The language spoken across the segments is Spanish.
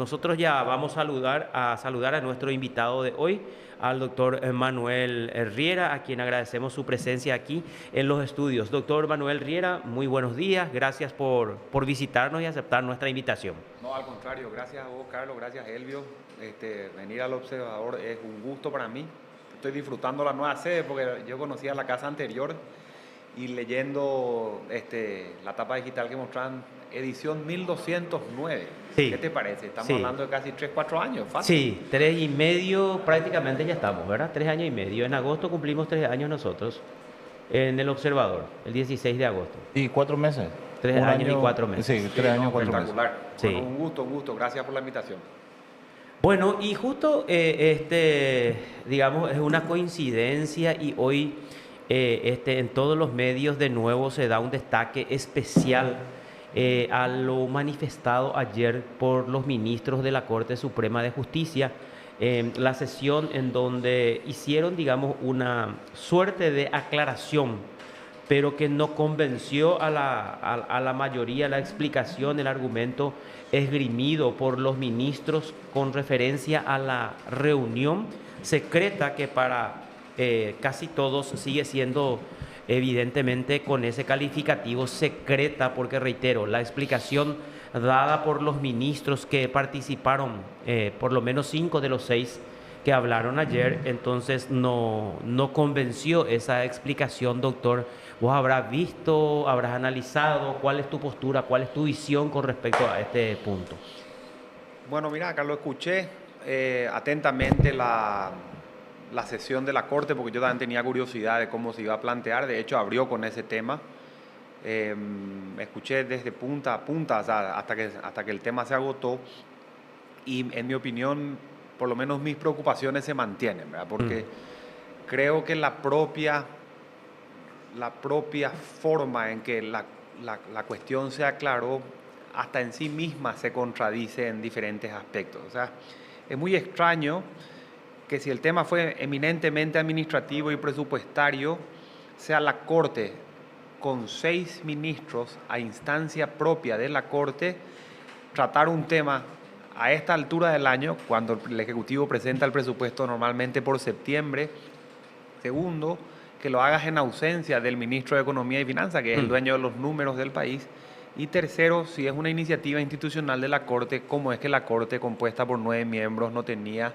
Nosotros ya vamos a saludar a nuestro invitado de hoy, al doctor Manuel Riera, a quien agradecemos su presencia aquí en los estudios. Doctor Manuel Riera, muy buenos días, gracias por visitarnos y aceptar nuestra invitación. No, al contrario, gracias a vos, Carlos, gracias, Elvio. Venir al Observador es un gusto para mí. Estoy disfrutando la nueva sede porque yo conocía la casa anterior y leyendo la tapa digital que mostraban, edición 1209. ¿Qué Sí, te parece? Estamos sí, hablando de casi 3, 4 años, fácil. sí, 3 y medio prácticamente ya estamos, ¿verdad? 3 años y medio. En agosto cumplimos 3 años nosotros en el Observador, el 16 de agosto. Y 4 meses. Tres Un años y año, 4 meses. sí, Sí, 3 años, no, 4 meses. espectacular. Bueno, Sí. un gusto, gracias por la invitación. Bueno, y justo digamos, es una coincidencia y hoy en todos los medios de nuevo se da un destaque especial a lo manifestado ayer por los ministros de la Corte Suprema de Justicia, la sesión en donde hicieron, digamos, una suerte de aclaración, pero que no convenció a la mayoría la explicación, el argumento esgrimido por los ministros con referencia a la reunión secreta que para casi todos sigue siendo evidentemente con ese calificativo secreta, porque reitero, la explicación dada por los ministros que participaron, por lo menos 5 de los 6 que hablaron ayer, entonces no convenció esa explicación, doctor. Vos habrás visto, habrás analizado, cuál es tu postura, cuál es tu visión con respecto a este punto. Bueno, mira, Carlos, escuché atentamente la sesión de la Corte porque yo también tenía curiosidad de cómo se iba a plantear. De hecho, abrió con ese tema. Escuché desde punta a punta, o sea, hasta que el tema se agotó. Y en mi opinión, por lo menos mis preocupaciones se mantienen, ¿verdad? Porque creo que la propia forma en que la cuestión se aclaró hasta en sí misma se contradice en diferentes aspectos. O sea, es muy extraño que si el tema fue eminentemente administrativo y presupuestario, sea la Corte con 6 ministros a instancia propia de la Corte tratar un tema a esta altura del año, cuando el Ejecutivo presenta el presupuesto normalmente por septiembre. Segundo, que lo hagas en ausencia del ministro de Economía y Finanzas, que es el Mm. dueño de los números del país. Y tercero, si es una iniciativa institucional de la Corte, ¿cómo es que la Corte, compuesta por 9 miembros, no tenía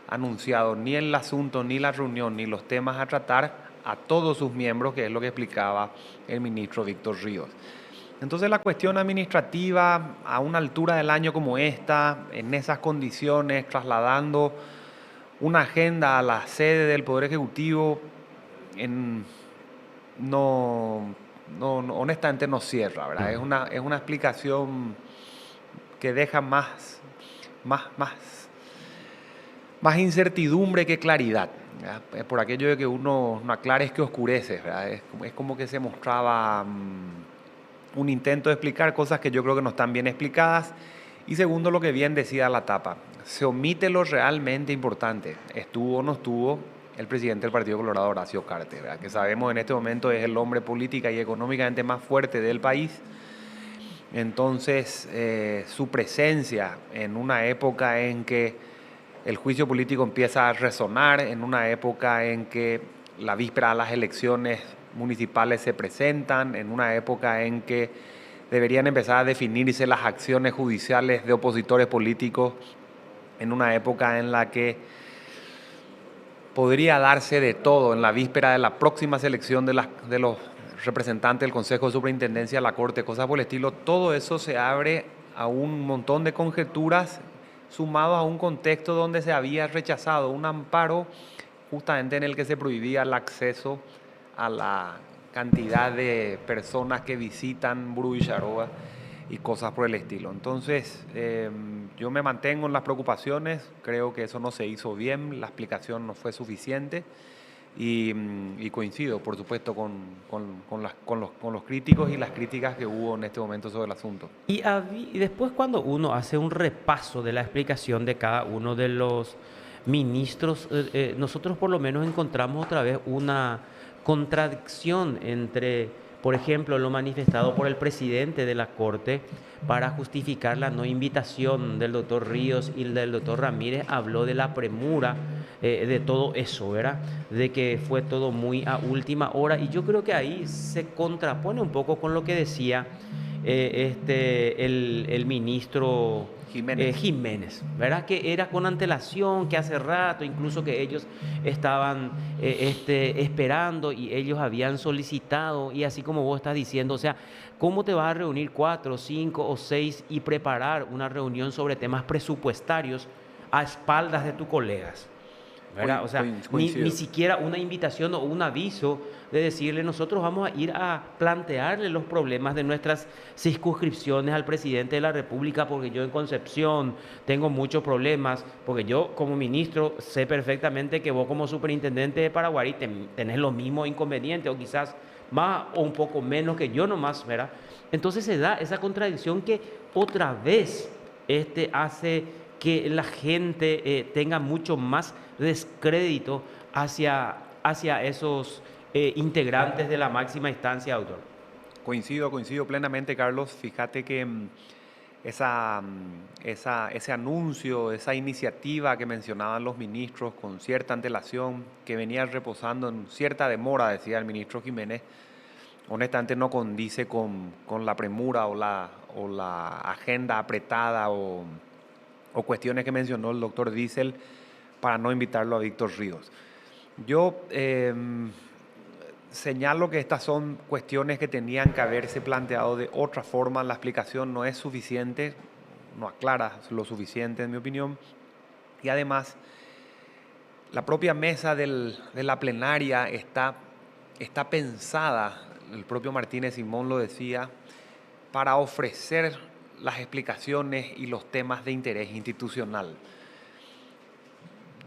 anunciado ni el asunto, ni la reunión, ni los temas a tratar a todos sus miembros, que es lo que explicaba el ministro Víctor Ríos? Entonces la cuestión administrativa a una altura del año como esta, en esas condiciones, trasladando una agenda a la sede del Poder Ejecutivo, en- no, honestamente no cierra, ¿verdad? Mm. Es una explicación que deja más, más, más incertidumbre que claridad, ¿verdad? Es por aquello de que uno no aclara es que oscurece, ¿verdad? Es como que se mostraba un intento de explicar cosas que yo creo que no están bien explicadas. Y segundo, lo que bien decía la tapa, se omite lo realmente importante. ¿Estuvo o no estuvo el presidente del Partido Colorado, Horacio Cartes, ¿verdad? Que sabemos en este momento es el hombre política y económicamente más fuerte del país? Entonces, su presencia en una época en que el juicio político empieza a resonar, en una época en que la víspera de las elecciones municipales se presentan, en una época en que deberían empezar a definirse las acciones judiciales de opositores políticos, en una época en la que podría darse de todo en la víspera de la próxima selección de los representantes del Consejo de Superintendencia, la Corte, cosas por el estilo. Todo eso se abre a un montón de conjeturas, sumado a un contexto donde se había rechazado un amparo justamente en el que se prohibía el acceso a la cantidad de personas que visitan Burubisharoa y cosas por el estilo. Entonces, yo me mantengo en las preocupaciones, creo que eso no se hizo bien, la explicación no fue suficiente y coincido, por supuesto, con los críticos y las críticas que hubo en este momento sobre el asunto. Y después cuando uno hace un repaso de la explicación de cada uno de los ministros, nosotros por lo menos encontramos otra vez una contradicción entre Por ejemplo, lo manifestado por el presidente de la Corte para justificar la no invitación del doctor Ríos y del doctor Ramírez, habló de la premura de todo eso, ¿verdad? De que fue todo muy a última hora. Y yo creo que ahí se contrapone un poco con lo que decía el ministro Jiménez. Jiménez, ¿verdad? Que era con antelación, que hace rato, incluso que ellos estaban esperando y ellos habían solicitado, y así como vos estás diciendo, o sea, ¿cómo te vas a reunir cuatro, cinco o seis y preparar una reunión sobre temas presupuestarios a espaldas de tus colegas? ¿Verdad? O sea, ni Coincido. siquiera una invitación o un aviso de decirle, nosotros vamos a ir a plantearle los problemas de nuestras circunscripciones al presidente de la República, porque yo en Concepción tengo muchos problemas, porque yo como ministro sé perfectamente que vos como superintendente de Paraguarí tenés los mismos inconvenientes, o quizás más o un poco menos que yo nomás, ¿verdad? Entonces se da esa contradicción que otra vez hace que la gente tenga mucho más descrédito hacia esos integrantes de la máxima instancia, autor. Coincido plenamente, Carlos. Fíjate que ese anuncio, esa iniciativa que mencionaban los ministros con cierta antelación, que venía reposando en cierta demora, decía el ministro Jiménez, honestamente no condice con la premura o la agenda apretada o cuestiones que mencionó el doctor Diesel para no invitarlo a Víctor Ríos. Yo señalo que estas son cuestiones que tenían que haberse planteado de otra forma. La explicación no es suficiente, no aclara lo suficiente en mi opinión. Y además, la propia mesa de la plenaria está pensada, el propio Martínez Simón lo decía, para ofrecer las explicaciones y los temas de interés institucional.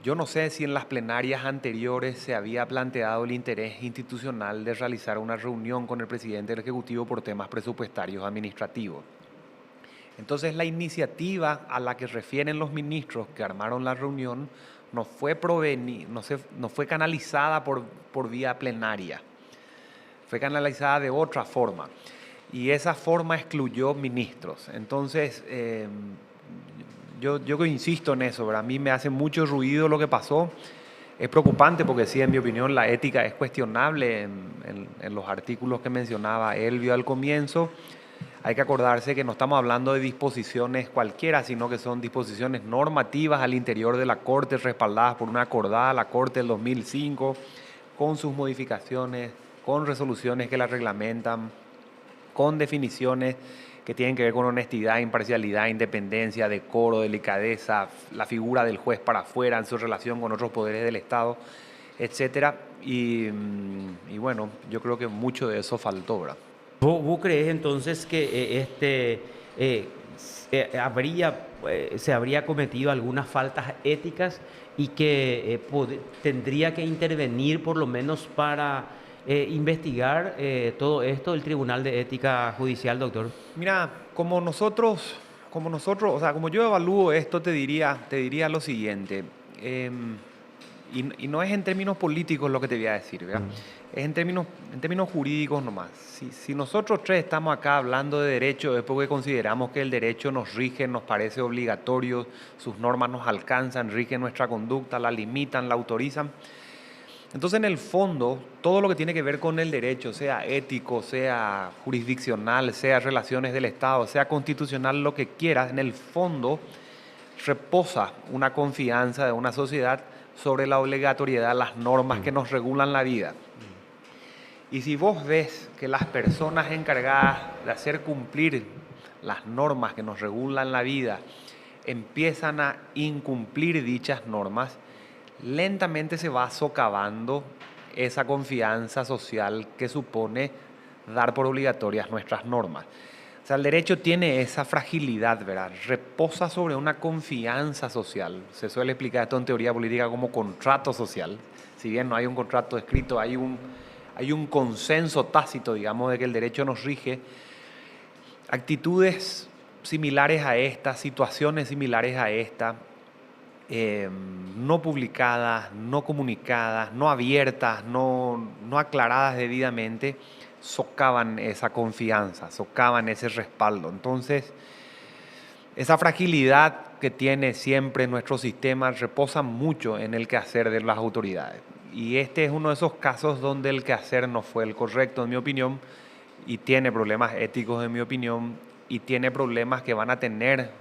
Yo no sé si en las plenarias anteriores se había planteado el interés institucional de realizar una reunión con el presidente del Ejecutivo por temas presupuestarios administrativos. Entonces la iniciativa a la que refieren los ministros que armaron la reunión no fue canalizada por vía plenaria, fue canalizada de otra forma. Y esa forma excluyó ministros. Entonces, yo insisto en eso, ¿verdad? A mí me hace mucho ruido lo que pasó. Es preocupante porque sí, en mi opinión, la ética es cuestionable en los artículos que mencionaba Elvio al comienzo. Hay que acordarse que no estamos hablando de disposiciones cualquiera, sino que son disposiciones normativas al interior de la Corte, respaldadas por una acordada a la Corte del 2005, con sus modificaciones, con resoluciones que la reglamentan, con definiciones que tienen que ver con honestidad, imparcialidad, independencia, decoro, delicadeza, la figura del juez para afuera en su relación con otros poderes del Estado, etcétera. Y bueno, yo creo que mucho de eso faltó, ¿verdad? ¿Vos crees entonces que se habría cometido algunas faltas éticas y que tendría que intervenir por lo menos para investigar todo esto el Tribunal de Ética Judicial, doctor? Mira, como nosotros, o sea, como yo evalúo esto, te diría lo siguiente, y no es en términos políticos lo que te voy a decir, ¿verdad? Es en términos jurídicos nomás. Si nosotros tres estamos acá hablando de derecho es porque consideramos que el derecho nos rige, nos parece obligatorio, sus normas nos alcanzan, rigen nuestra conducta, la limitan, la autorizan. Entonces, en el fondo, todo lo que tiene que ver con el derecho, sea ético, sea jurisdiccional, sea relaciones del Estado, sea constitucional, lo que quieras, en el fondo reposa una confianza de una sociedad sobre la obligatoriedad de las normas que nos regulan la vida. Y si vos ves que las personas encargadas de hacer cumplir las normas que nos regulan la vida empiezan a incumplir dichas normas, lentamente se va socavando esa confianza social que supone dar por obligatorias nuestras normas. O sea, el derecho tiene esa fragilidad, ¿verdad? Reposa sobre una confianza social. Se suele explicar esto en teoría política como contrato social. Si bien no hay un contrato escrito, hay un consenso tácito, digamos, de que el derecho nos rige. Actitudes similares a esta, situaciones similares a esta, no publicadas, no comunicadas, no abiertas, no aclaradas debidamente, socavan esa confianza, socavan ese respaldo. Entonces, esa fragilidad que tiene siempre nuestro sistema reposa mucho en el quehacer de las autoridades. Y este es uno de esos casos donde el quehacer no fue el correcto, en mi opinión, y tiene problemas éticos, en mi opinión, y tiene problemas que van a tener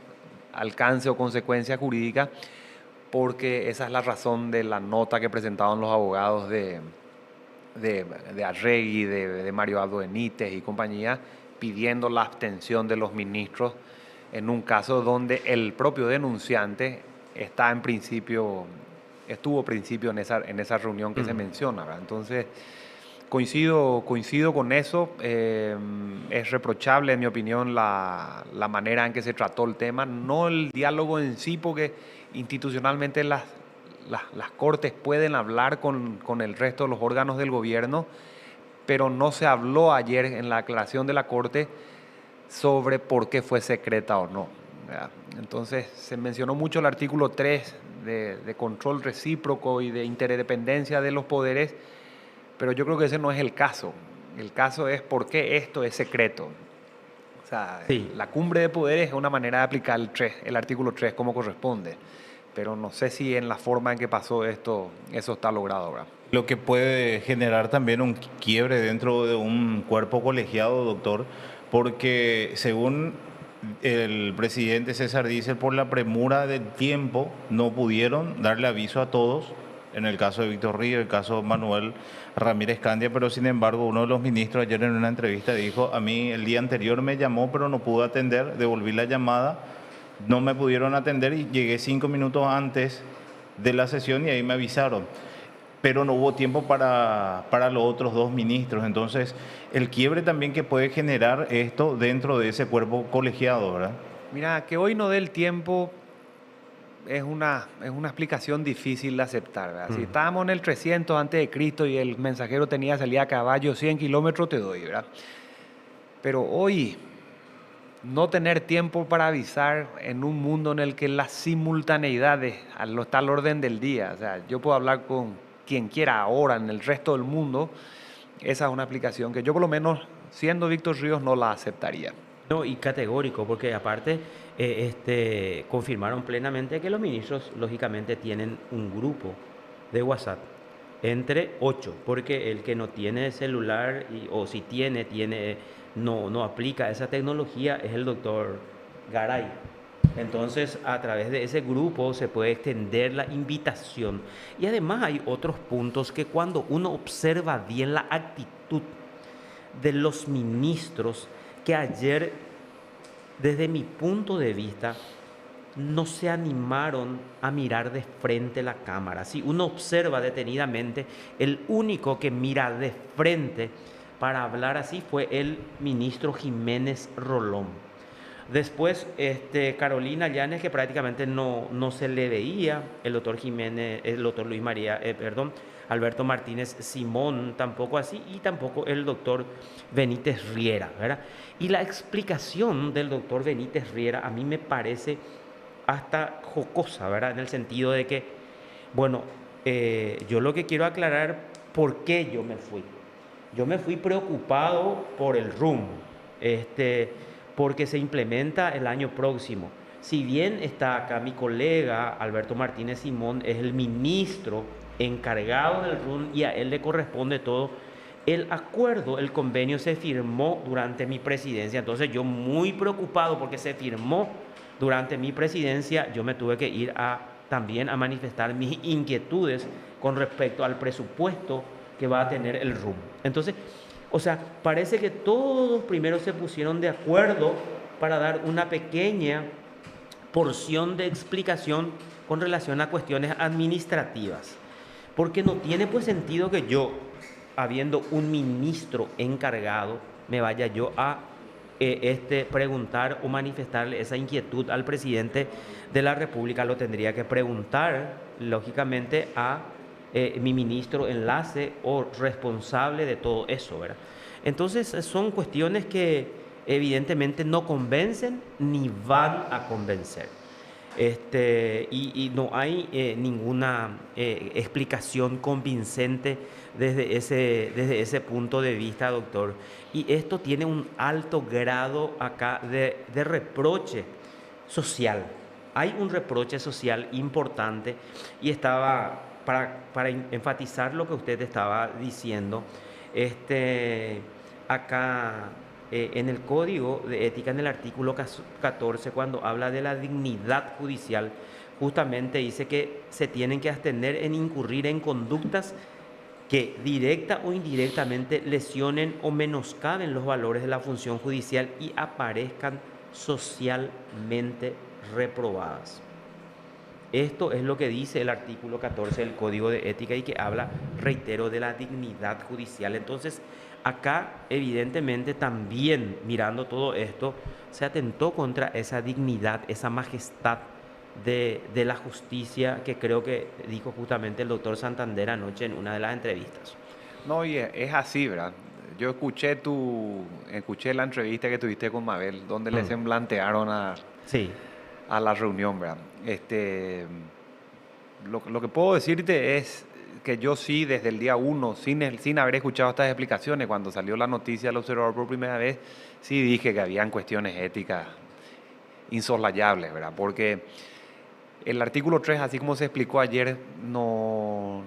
alcance o consecuencia jurídica, porque esa es la razón de la nota que presentaban los abogados de Arregui, de Mario Abdo Benítez y compañía, pidiendo la abstención de los ministros en un caso donde el propio denunciante estuvo principio en esa reunión que se menciona, ¿verdad? Entonces, coincido con eso. Es reprochable, en mi opinión, la manera en que se trató el tema, no el diálogo en sí, porque institucionalmente las cortes pueden hablar con el resto de los órganos del gobierno, pero no se habló ayer en la aclaración de la corte sobre por qué fue secreta o no, ¿verdad? Entonces se mencionó mucho el artículo 3 de control recíproco y de interdependencia de los poderes, pero yo creo que ese no es el caso. El caso es por qué esto es secreto. O sea, Sí. la cumbre de poderes es una manera de aplicar el artículo 3 como corresponde, pero no sé si en la forma en que pasó esto, eso está logrado, ¿verdad? Lo que puede generar también un quiebre dentro de un cuerpo colegiado, doctor, porque según el presidente César Diésel, por la premura del tiempo, no pudieron darle aviso a todos, en el caso de Víctor Ríos, el caso de Manuel Ramírez Candia, pero sin embargo uno de los ministros ayer en una entrevista dijo: a mí el día anterior me llamó pero no pude atender, devolví la llamada, no me pudieron atender y llegué 5 minutos antes de la sesión y ahí me avisaron. Pero no hubo tiempo para los otros 2 ministros. Entonces, el quiebre también que puede generar esto dentro de ese cuerpo colegiado, ¿verdad? Mira, que hoy no dé el tiempo es una explicación difícil de aceptar, ¿verdad? Si estábamos en el 300 antes de Cristo y el mensajero tenía salida a caballo 100 kilómetros, te doy, ¿verdad? Pero hoy, no tener tiempo para avisar en un mundo en el que las simultaneidades está al orden del día. O sea, yo puedo hablar con quien quiera ahora en el resto del mundo. Esa es una explicación que yo, por lo menos, siendo Víctor Ríos, no la aceptaría. No, y categórico, porque aparte confirmaron plenamente que los ministros, lógicamente, tienen un grupo de WhatsApp entre 8, porque el que no tiene celular, o si tiene, no aplica esa tecnología, es el doctor Garay. Entonces, a través de ese grupo se puede extender la invitación. Y además hay otros puntos que cuando uno observa bien la actitud de los ministros, que ayer, desde mi punto de vista, no se animaron a mirar de frente la cámara. Si uno observa detenidamente, el único que mira de frente para hablar así fue el ministro Jiménez Rolón. Después, Carolina Llanes, que prácticamente no se le veía, el doctor Jiménez, el doctor Alberto Martínez Simón tampoco así, y tampoco el doctor Benítez Riera, ¿verdad? Y la explicación del doctor Benítez Riera a mí me parece hasta jocosa, ¿verdad? En el sentido de que, bueno, yo lo que quiero aclarar, ¿por qué yo me fui? Yo me fui preocupado por el rumbo, porque se implementa el año próximo. Si bien está acá mi colega Alberto Martínez Simón, es el ministro encargado del RUN y a él le corresponde todo, el acuerdo, el convenio se firmó durante mi presidencia. Entonces yo, muy preocupado porque se firmó durante mi presidencia, yo me tuve que ir también a manifestar mis inquietudes con respecto al presupuesto que va a tener el RUM. Entonces, o sea, parece que todos primero se pusieron de acuerdo para dar una pequeña porción de explicación con relación a cuestiones administrativas. Porque no tiene pues sentido que yo, habiendo un ministro encargado, me vaya yo a preguntar o manifestarle esa inquietud al presidente de la República. Lo tendría que preguntar, lógicamente, a mi ministro enlace o responsable de todo eso, ¿verdad? Entonces son cuestiones que evidentemente no convencen ni van a convencer. Y no hay ninguna explicación convincente desde ese punto de vista, doctor. Y esto tiene un alto grado acá de reproche social. Hay un reproche social importante y estaba, para enfatizar lo que usted estaba diciendo, este, acá en el Código de Ética, en el artículo 14, cuando habla de la dignidad judicial, justamente dice que se tienen que abstener en incurrir en conductas que directa o indirectamente lesionen o menoscaben los valores de la función judicial y aparezcan socialmente reprobadas. Esto es lo que dice el artículo 14 del Código de Ética y que habla, reitero, de la dignidad judicial. Entonces, acá evidentemente también mirando todo esto, se atentó contra esa dignidad, esa majestad de la justicia que creo que dijo justamente el doctor Santander anoche en una de las entrevistas. No, y es así, ¿verdad? Yo escuché la entrevista que tuviste con Mabel, donde le semblantearon Sí, a la reunión, ¿verdad? Lo que puedo decirte es que yo sí, desde el día uno, sin haber escuchado estas explicaciones, cuando salió la noticia del observador por primera vez, sí dije que habían cuestiones éticas insoslayables, ¿verdad? Porque el artículo 3, así como se explicó ayer, no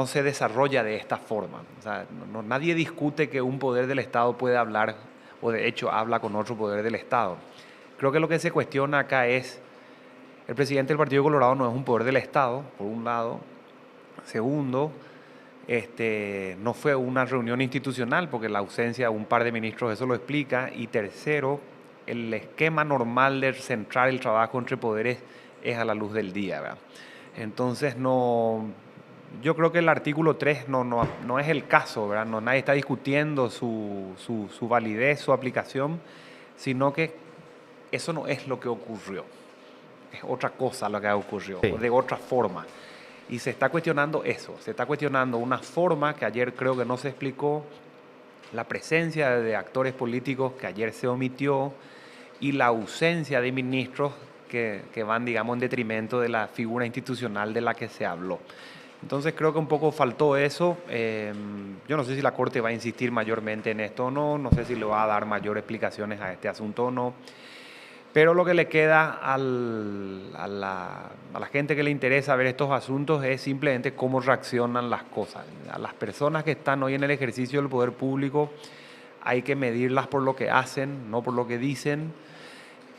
se desarrolla de esta forma. O sea, nadie discute que un poder del Estado puede hablar, o de hecho habla con otro poder del Estado. Creo que lo que se cuestiona acá es, el presidente del Partido Colorado no es un poder del Estado, por un lado. Segundo, no fue una reunión institucional, porque la ausencia de un par de ministros eso lo explica. Y tercero, el esquema normal de centrar el trabajo entre poderes es a la luz del día, ¿verdad? Entonces, yo creo que el artículo 3 no es el caso, ¿verdad? Nadie está discutiendo su validez, su aplicación, sino que eso no es lo que ocurrió. Es otra cosa lo que ocurrió, sí. de otra forma. Y se está cuestionando eso, se está cuestionando una forma que ayer creo que no se explicó, la presencia de actores políticos que ayer se omitió y la ausencia de ministros que van, digamos, en detrimento de la figura institucional de la que se habló. Entonces creo que un poco faltó eso. Yo no sé si la Corte va a insistir mayormente en esto o no sé si le va a dar mayor explicaciones a este asunto o no. Pero lo que le queda a la gente que le interesa ver estos asuntos es simplemente cómo reaccionan las cosas. A las personas que están hoy en el ejercicio del poder público hay que medirlas por lo que hacen, no por lo que dicen.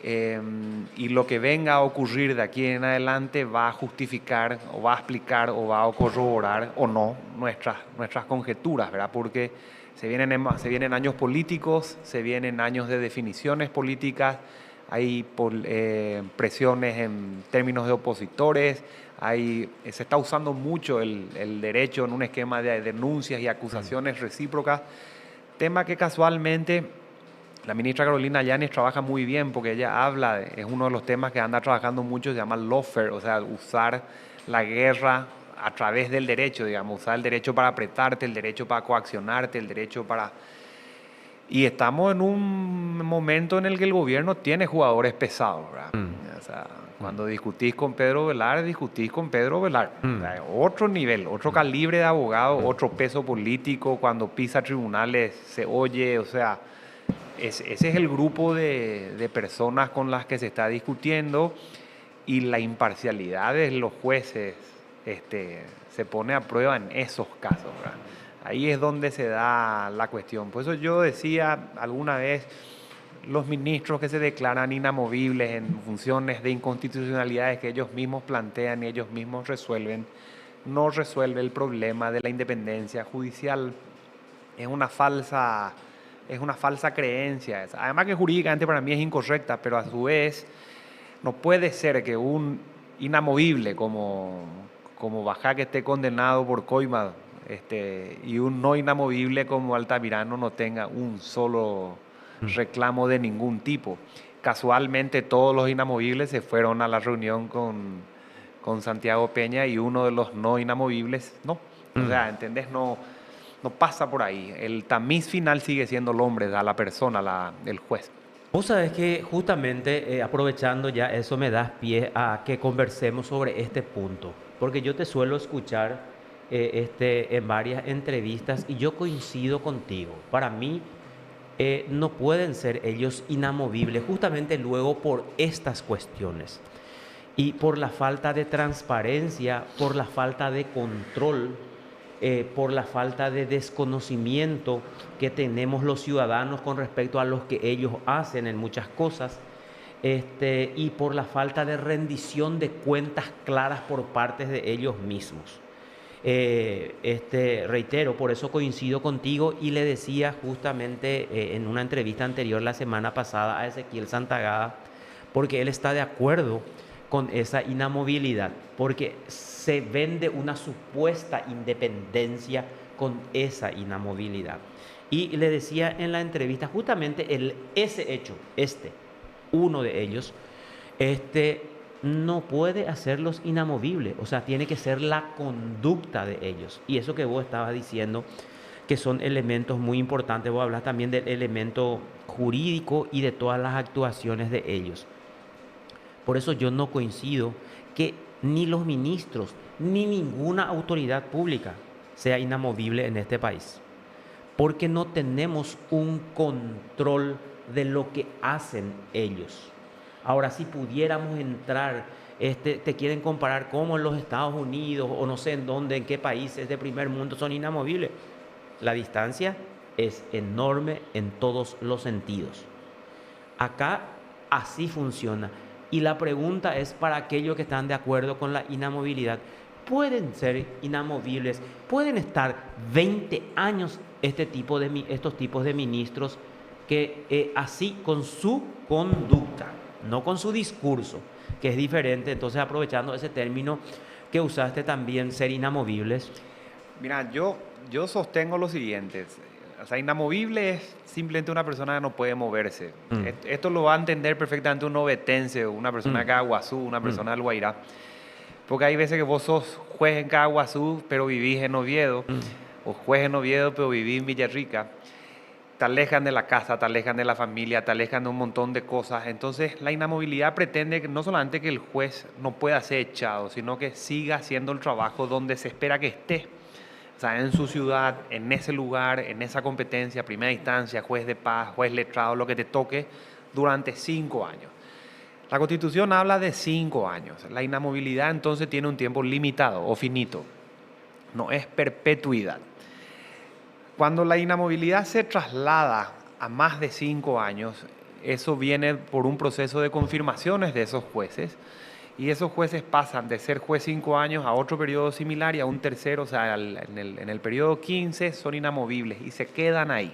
Y lo que venga a ocurrir de aquí en adelante va a justificar o va a explicar o va a corroborar o no nuestras conjeturas, ¿verdad? Porque se vienen años políticos, se vienen años de definiciones políticas, hay presiones en términos de opositores, se está usando mucho el derecho en un esquema de denuncias y acusaciones recíprocas, tema que casualmente la ministra Carolina Yáñez trabaja muy bien porque ella habla, es uno de los temas que anda trabajando mucho, se llama lawfare, o sea, usar la guerra a través del derecho, digamos, usar el derecho para apretarte, el derecho para coaccionarte, el derecho para... Y estamos en un momento en el que el gobierno tiene jugadores pesados, ¿verdad? O sea, cuando discutís con Pedro Velar, discutís con Pedro Velar. O sea, otro nivel, otro calibre de abogado, otro peso político, cuando pisa tribunales se oye, o sea, ese es el grupo de personas con las que se está discutiendo y la imparcialidad de los jueces se pone a prueba en esos casos, ¿verdad? Ahí es donde se da la cuestión. Por eso yo decía alguna vez, los ministros que se declaran inamovibles en funciones de inconstitucionalidades que ellos mismos plantean y ellos mismos resuelven, no resuelve el problema de la independencia judicial. Es una falsa creencia. Además que jurídicamente para mí es incorrecta, pero a su vez no puede ser que un inamovible como Bajá, que esté condenado por coima, y un no inamovible como Altamirano no tenga un solo reclamo de ningún tipo. Casualmente todos los inamovibles se fueron a la reunión con Santiago Peña y uno de los no inamovibles no. O sea, ¿entendés? No pasa por ahí. El tamiz final sigue siendo el hombre, la persona, el juez. Vos sabés que justamente aprovechando ya eso me das pie a que conversemos sobre este punto, porque yo te suelo escuchar en varias entrevistas y yo coincido contigo. Para mí no pueden ser ellos inamovibles justamente luego por estas cuestiones y por la falta de transparencia, por la falta de control, por la falta de desconocimiento que tenemos los ciudadanos con respecto a lo que ellos hacen en muchas cosas, y por la falta de rendición de cuentas claras por parte de ellos mismos. Reitero, por eso coincido contigo y le decía justamente en una entrevista anterior la semana pasada a Ezequiel Santagada, porque él está de acuerdo con esa inamovilidad, porque se vende una supuesta independencia con esa inamovilidad. Y le decía en la entrevista justamente ese hecho, uno de ellos, no puede hacerlos inamovibles, o sea, tiene que ser la conducta de ellos. Y eso que vos estabas diciendo, que son elementos muy importantes, vos hablas también del elemento jurídico y de todas las actuaciones de ellos. Por eso yo no coincido que ni los ministros ni ninguna autoridad pública sea inamovible en este país, porque no tenemos un control de lo que hacen ellos. Ahora, si pudiéramos entrar, te quieren comparar cómo en los Estados Unidos o no sé en dónde, en qué países de primer mundo son inamovibles. La distancia es enorme en todos los sentidos. Acá así funciona. Y la pregunta es para aquellos que están de acuerdo con la inamovilidad. ¿Pueden ser inamovibles? ¿Pueden estar 20 años estos tipos de ministros que así con su conducta, no con su discurso, que es diferente? Entonces, aprovechando ese término que usaste también, ser inamovibles. Mira, yo sostengo lo siguiente. O sea, inamovible es simplemente una persona que no puede moverse. Esto lo va a entender perfectamente un ovetense, una persona de Caguazú, una persona del Guairá. Porque hay veces que vos sos juez en Caguazú, pero vivís en Oviedo, o juez en Oviedo, pero vivís en Villarrica. Te alejan de la casa, te alejan de la familia, te alejan de un montón de cosas. Entonces, la inamovilidad pretende no solamente que el juez no pueda ser echado, sino que siga haciendo el trabajo donde se espera que esté. O sea, en su ciudad, en ese lugar, en esa competencia, primera instancia, juez de paz, juez letrado, lo que te toque, durante 5 años. La Constitución habla de 5 años. La inamovilidad entonces tiene un tiempo limitado o finito. No es perpetuidad. Cuando la inamovilidad se traslada a más de 5 años, eso viene por un proceso de confirmaciones de esos jueces. Y esos jueces pasan de ser juez 5 años a otro periodo similar y a un tercero, o sea, en el periodo 15 son inamovibles y se quedan ahí.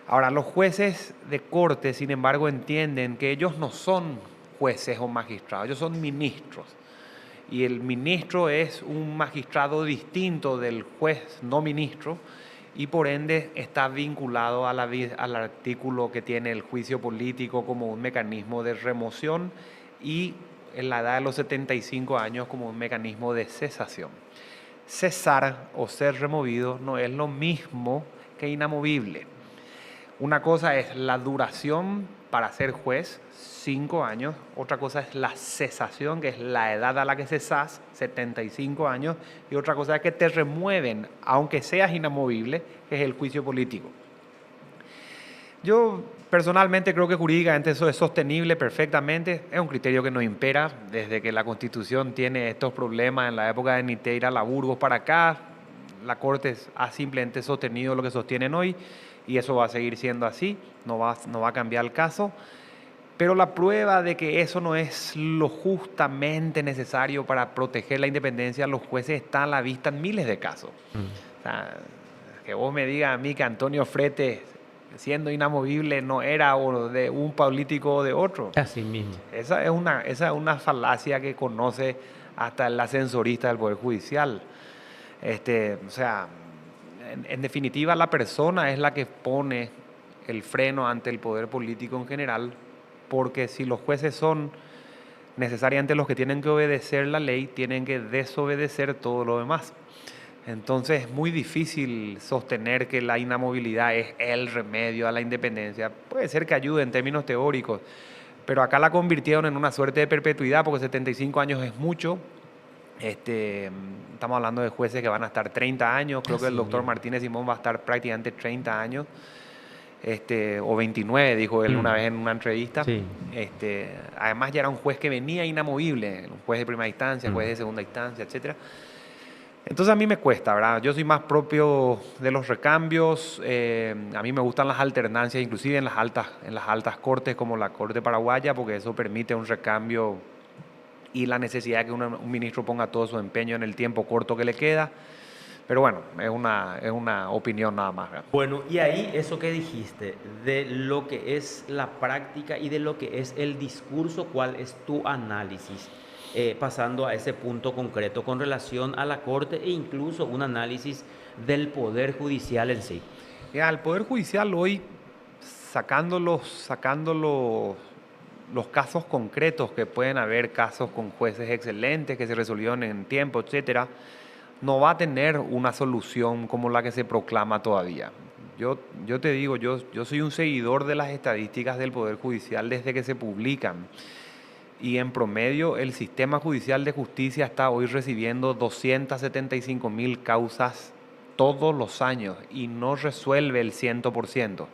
Ahora, los jueces de corte, sin embargo, entienden que ellos no son jueces o magistrados, ellos son ministros. Y el ministro es un magistrado distinto del juez no ministro y por ende está vinculado al artículo que tiene el juicio político como un mecanismo de remoción y en la edad de los 75 años como un mecanismo de cesación. Cesar o ser removido no es lo mismo que inamovible. Una cosa es la duración para ser juez, 5 años. Otra cosa es la cesación, que es la edad a la que cesás, 75 años. Y otra cosa es que te remueven, aunque seas inamovible, que es el juicio político. Yo personalmente creo que jurídicamente eso es sostenible perfectamente. Es un criterio que nos impera desde que la Constitución tiene estos problemas en la época de Niteira, la Burgos para acá. La Corte ha simplemente sostenido lo que sostienen hoy y eso va a seguir siendo así, no va a cambiar el caso. Pero la prueba de que eso no es lo justamente necesario para proteger la independencia de los jueces está a la vista en miles de casos. O sea, que vos me digas a mí que Antonio Frete, siendo inamovible, no era de un político o de otro. Así mismo. Esa es una falacia que conoce hasta el ascensorista del Poder Judicial. O sea, en definitiva, la persona es la que pone el freno ante el poder político en general, porque si los jueces son necesariamente los que tienen que obedecer la ley, tienen que desobedecer todo lo demás. Entonces es muy difícil sostener que la inamovilidad es el remedio a la independencia. Puede ser que ayude en términos teóricos, pero acá la convirtieron en una suerte de perpetuidad porque 75 años es mucho. Estamos hablando de jueces que van a estar 30 años, creo que el doctor Martínez Simón va a estar prácticamente 30 años, o 29, dijo él una vez en una entrevista. Sí. Además ya era un juez que venía inamovible, un juez de primera instancia, juez de segunda instancia, etcétera. Entonces a mí me cuesta, ¿verdad? Yo soy más propio de los recambios, a mí me gustan las alternancias, inclusive en las altas cortes como la Corte Paraguaya, porque eso permite un recambio y la necesidad de que un ministro ponga todo su empeño en el tiempo corto que le queda. Pero bueno, es una opinión nada más, ¿verdad? Bueno, y ahí eso que dijiste, de lo que es la práctica y de lo que es el discurso, ¿cuál es tu análisis? Pasando a ese punto concreto con relación a la Corte e incluso un análisis del Poder Judicial en sí. Ya, el Poder Judicial hoy, sacando los casos concretos, que pueden haber casos con jueces excelentes que se resolvieron en tiempo, etcétera, no va a tener una solución como la que se proclama todavía. Yo te digo, yo soy un seguidor de las estadísticas del Poder Judicial desde que se publican. Y en promedio el sistema judicial de justicia está hoy recibiendo 275.000 causas todos los años y no resuelve el 100%.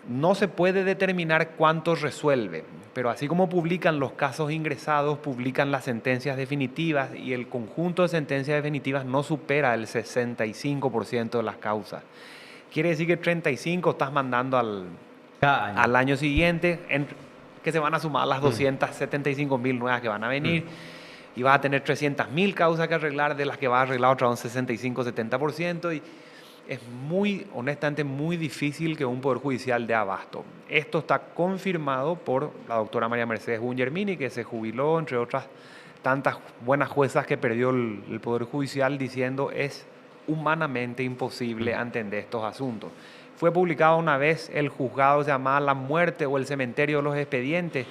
No se puede determinar cuánto resuelve, pero así como publican los casos ingresados, publican las sentencias definitivas y el conjunto de sentencias definitivas no supera el 65% de las causas. Quiere decir que 35 estás mandando al año siguiente, que se van a sumar las 275.000 nuevas que van a venir, y vas a tener 300.000 causas que arreglar, de las que vas a arreglar otra un 65-70%, y es honestamente muy difícil que un Poder Judicial dé abasto. Esto está confirmado por la doctora María Mercedes Bungermini, que se jubiló, entre otras tantas buenas juezas que perdió el Poder Judicial, diciendo es humanamente imposible entender estos asuntos. Fue publicado una vez el juzgado, se llamaba La Muerte o el Cementerio de los Expedientes.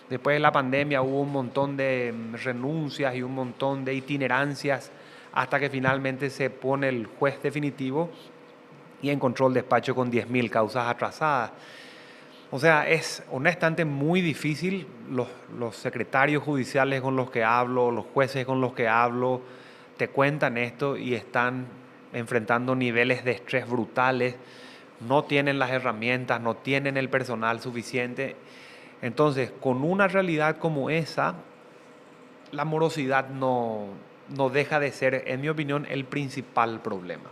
Después de la pandemia hubo un montón de renuncias y un montón de itinerancias hasta que finalmente se pone el juez definitivo y encontró el despacho con 10.000 causas atrasadas. O sea, es honestamente muy difícil. Los secretarios judiciales con los que hablo, los jueces con los que hablo, te cuentan esto y están enfrentando niveles de estrés brutales. No tienen las herramientas, no tienen el personal suficiente. Entonces, con una realidad como esa, la morosidad no deja de ser, en mi opinión, el principal problema.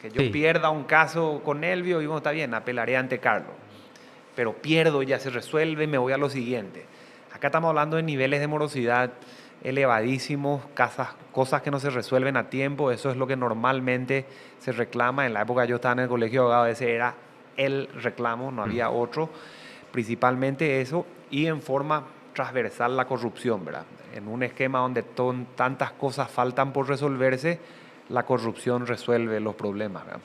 Que yo pierda un caso con Elvio y bueno, está bien, apelaré ante Carlos. Pero pierdo, ya se resuelve, me voy a lo siguiente. Acá estamos hablando de niveles de morosidad elevadísimos, cosas que no se resuelven a tiempo. Eso es lo que normalmente se reclama. En la época yo estaba en el colegio de abogados, ese era el reclamo, no había otro. Principalmente eso, y en forma transversal la corrupción, ¿verdad? En un esquema donde tantas cosas faltan por resolverse, la corrupción resuelve los problemas, ¿verdad?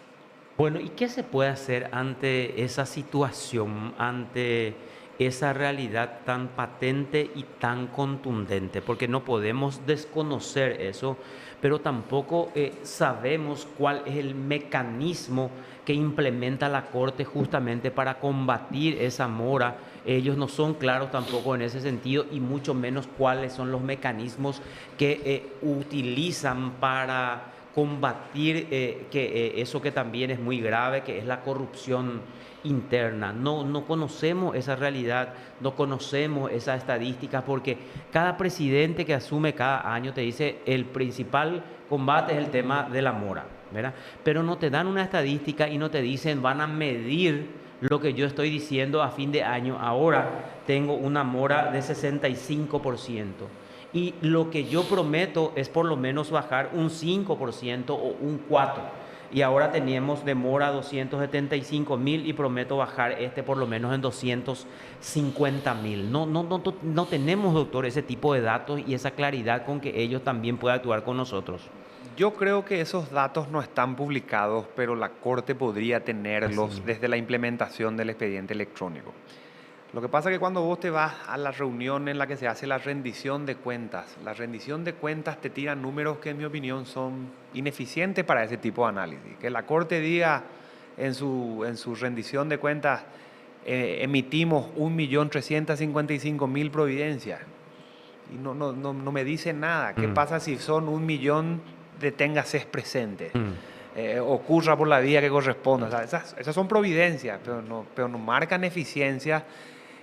Bueno, ¿y qué se puede hacer ante esa situación, ante esa realidad tan patente y tan contundente? Porque no podemos desconocer eso, pero tampoco sabemos cuál es el mecanismo que implementa la Corte justamente para combatir esa mora. Ellos no son claros tampoco en ese sentido y mucho menos cuáles son los mecanismos que utilizan para combatir eso que también es muy grave, que es la corrupción interna. No conocemos esa realidad, no conocemos esa estadística, porque cada presidente que asume cada año te dice el principal combate es el tema de la mora, ¿verdad? Pero no te dan una estadística y no te dicen van a medir lo que yo estoy diciendo a fin de año. Ahora tengo una mora de 65%. Y lo que yo prometo es por lo menos bajar un 5% o un 4%. Y ahora tenemos de mora 275.000 y prometo bajar por lo menos en 250.000. No tenemos, doctor, ese tipo de datos y esa claridad con que ellos también puedan actuar con nosotros. Yo creo que esos datos no están publicados, pero la Corte podría tenerlos desde la implementación del expediente electrónico. Lo que pasa es que cuando vos te vas a la reunión en la que se hace la rendición de cuentas te tiran números que en mi opinión son ineficientes para ese tipo de análisis. Que la Corte diga en su rendición de cuentas, emitimos 1.355.000 providencias y no me dice nada. ¿Qué pasa si son 1 millón de téngases presentes? Ocurra por la vía que corresponda. O sea, esas son providencias, pero no marcan eficiencia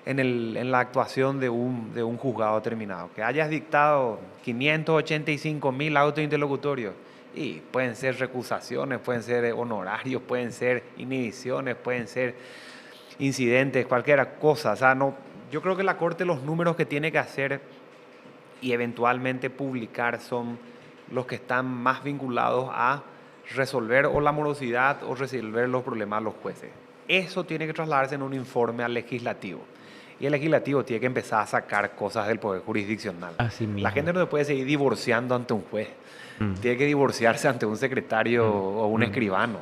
en la actuación de un juzgado determinado. Que hayas dictado 585.000 autos interlocutorios, y pueden ser recusaciones, pueden ser honorarios, pueden ser inhibiciones, pueden ser incidentes, cualquier cosa. O sea, yo creo que la Corte, los números que tiene que hacer y eventualmente publicar son los que están más vinculados a resolver o la morosidad o resolver los problemas de los jueces. Eso tiene que trasladarse en un informe al legislativo. Y el legislativo tiene que empezar a sacar cosas del poder jurisdiccional. Así mismo. La gente no se puede seguir divorciando ante un juez. Tiene que divorciarse ante un secretario o un escribano.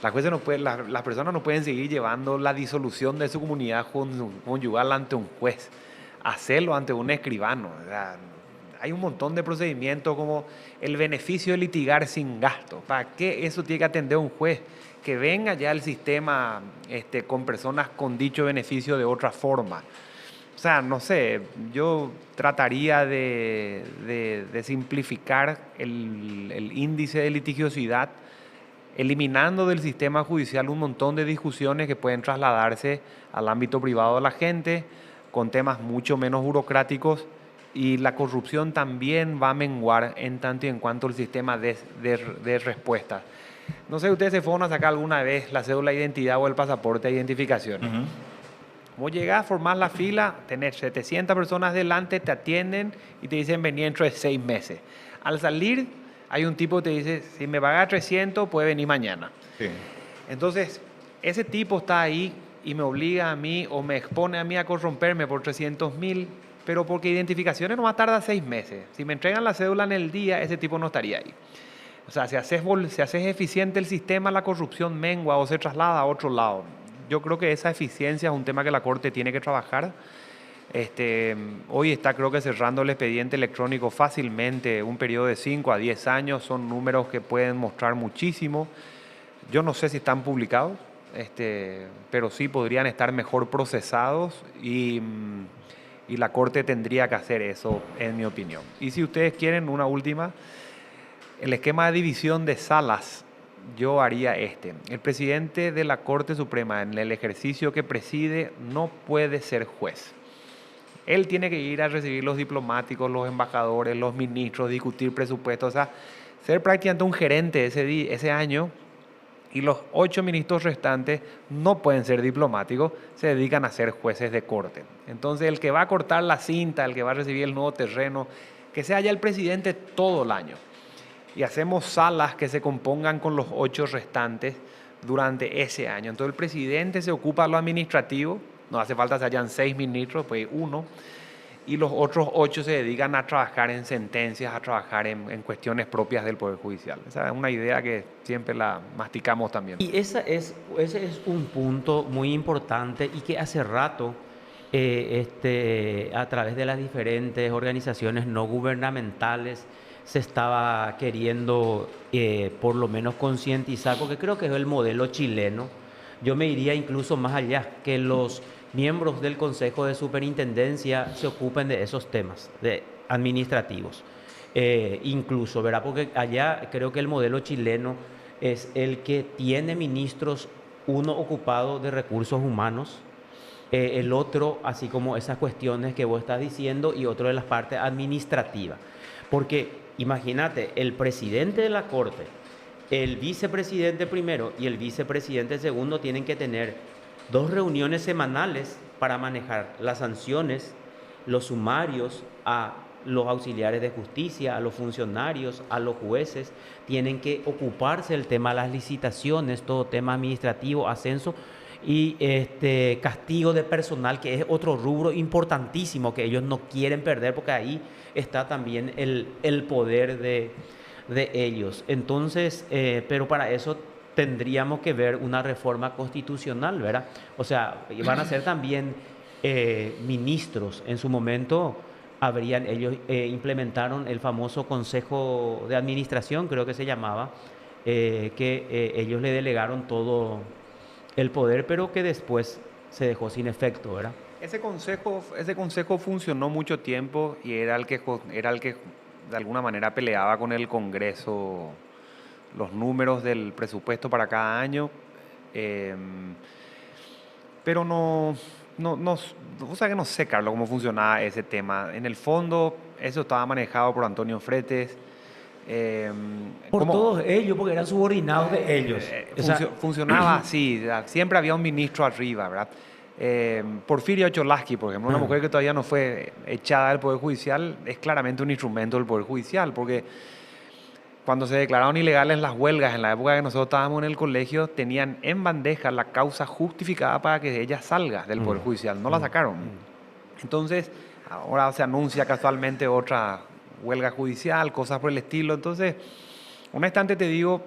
Las personas no pueden seguir llevando la disolución de su comunidad conyugal ante un juez. Hacerlo ante un escribano. O sea, hay un montón de procedimientos como el beneficio de litigar sin gasto. ¿Para qué eso tiene que atender un juez? Que venga ya el sistema con personas con dicho beneficio de otra forma. O sea, no sé, yo trataría de simplificar el índice de litigiosidad, eliminando del sistema judicial un montón de discusiones que pueden trasladarse al ámbito privado de la gente, con temas mucho menos burocráticos, y la corrupción también va a menguar en tanto y en cuanto el sistema de respuestas. No sé, ustedes se fueron a sacar alguna vez la cédula de identidad o el pasaporte de identificación. Vos llegás a formar la fila, tenés 700 personas delante, te atienden y te dicen vení dentro de 6 meses. Al salir, hay un tipo que te dice, si me paga 300, puede venir mañana. Sí. Entonces, ese tipo está ahí y me obliga a mí o me expone a mí a corromperme por 300.000, pero porque identificaciones no va a tardar 6 meses. Si me entregan la cédula en el día, ese tipo no estaría ahí. O sea, si haces eficiente el sistema, la corrupción mengua o se traslada a otro lado. Yo creo que esa eficiencia es un tema que la Corte tiene que trabajar. Hoy está, creo que, cerrando el expediente electrónico fácilmente, un periodo de 5 a 10 años. Son números que pueden mostrar muchísimo. Yo no sé si están publicados, pero sí podrían estar mejor procesados y la Corte tendría que hacer eso, en mi opinión. Y si ustedes quieren una última, el esquema de división de salas, yo haría El presidente de la Corte Suprema, en el ejercicio que preside, no puede ser juez. Él tiene que ir a recibir los diplomáticos, los embajadores, los ministros, discutir presupuestos, o sea, ser prácticamente un gerente ese año. Y los 8 ministros restantes no pueden ser diplomáticos, se dedican a ser jueces de corte. Entonces, el que va a cortar la cinta, el que va a recibir el nuevo terreno, que sea ya el presidente todo el año. Y hacemos salas que se compongan con los 8 restantes durante ese año. Entonces, el presidente se ocupa de lo administrativo, no hace falta que hayan 6 ministros, pues 1, y los otros 8 se dedican a trabajar en sentencias, a trabajar en cuestiones propias del Poder Judicial. Esa es una idea que siempre la masticamos también. Y ese es un punto muy importante y que hace rato, a través de las diferentes organizaciones no gubernamentales, se estaba queriendo por lo menos concientizar, porque creo que es el modelo chileno. Yo me iría incluso más allá, que los miembros del Consejo de Superintendencia se ocupen de esos temas administrativos, incluso, ¿verdad? Porque allá creo que el modelo chileno es el que tiene ministros, uno ocupado de recursos humanos, el otro, así como esas cuestiones que vos estás diciendo, y otro de las partes administrativas. Porque imagínate, el presidente de la Corte, el vicepresidente primero y el vicepresidente segundo tienen que tener 2 reuniones semanales para manejar las sanciones, los sumarios a los auxiliares de justicia, a los funcionarios, a los jueces. Tienen que ocuparse del tema de las licitaciones, todo tema administrativo, ascenso y castigo de personal, que es otro rubro importantísimo que ellos no quieren perder, porque ahí está también el poder de ellos. Entonces, pero para eso tendríamos que ver una reforma constitucional, ¿verdad? O sea, van a ser también ministros en su momento ellos implementaron el famoso Consejo de Administración, creo que se llamaba, que ellos le delegaron todo el poder, pero que después se dejó sin efecto, ¿verdad? Ese consejo funcionó mucho tiempo y era el que de alguna manera peleaba con el Congreso los números del presupuesto para cada año. Pero o sea que no sé, Carlos, cómo funcionaba ese tema. En el fondo, eso estaba manejado por Antonio Fretes. Por todos ellos, porque eran subordinados de ellos. Funcionaba así, siempre había un ministro arriba, ¿verdad? Porfirio Cholaski, por ejemplo, una mujer que todavía no fue echada del Poder Judicial, es claramente un instrumento del Poder Judicial, porque cuando se declararon ilegales las huelgas en la época que nosotros estábamos en el colegio, tenían en bandeja la causa justificada para que ella salga del Poder Judicial. No la sacaron. Entonces, ahora se anuncia casualmente otra huelga judicial, cosas por el estilo. Entonces, honestamente te digo,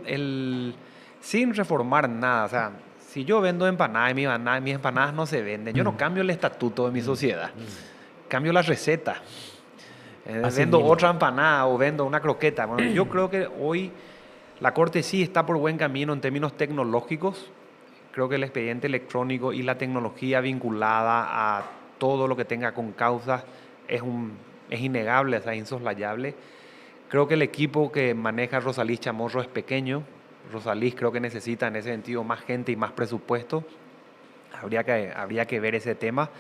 sin reformar nada, o sea, si yo vendo empanadas y mis empanadas no se venden, yo no cambio el estatuto de mi sociedad, cambio la receta. Vendo mismo otra empanada o vendo una croqueta. Bueno, yo creo que hoy la Corte sí está por buen camino en términos tecnológicos. Creo que el expediente electrónico y la tecnología vinculada a todo lo que tenga con causas es innegable, es insoslayable. Creo que el equipo que maneja Rosalís Chamorro es pequeño. Rosalís creo que necesita en ese sentido más gente y más presupuesto. Habría que ver ese tema.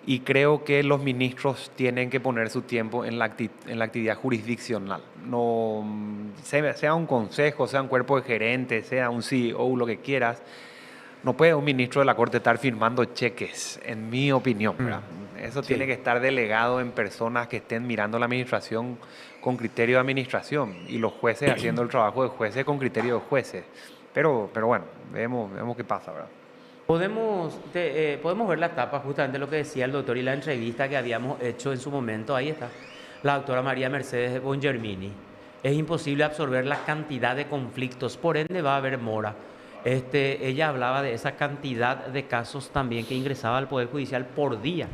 Y creo que los ministros tienen que poner su tiempo en la actividad jurisdiccional. No, sea un consejo, sea un cuerpo de gerentes, sea un CEO, lo que quieras. No puede un ministro de la Corte estar firmando cheques, en mi opinión, ¿verdad? Eso Sí. tiene que estar delegado en personas que estén mirando la administración con criterio de administración y los jueces haciendo el trabajo de jueces con criterio de jueces. Pero bueno, vemos qué pasa, ¿verdad? Podemos ver la etapa, justamente lo que decía el doctor y la entrevista que habíamos hecho en su momento. Ahí está, la doctora María Mercedes Bongermini. Es imposible absorber la cantidad de conflictos, por ende va a haber mora. Ella hablaba de esa cantidad de casos también que ingresaba al Poder Judicial por día.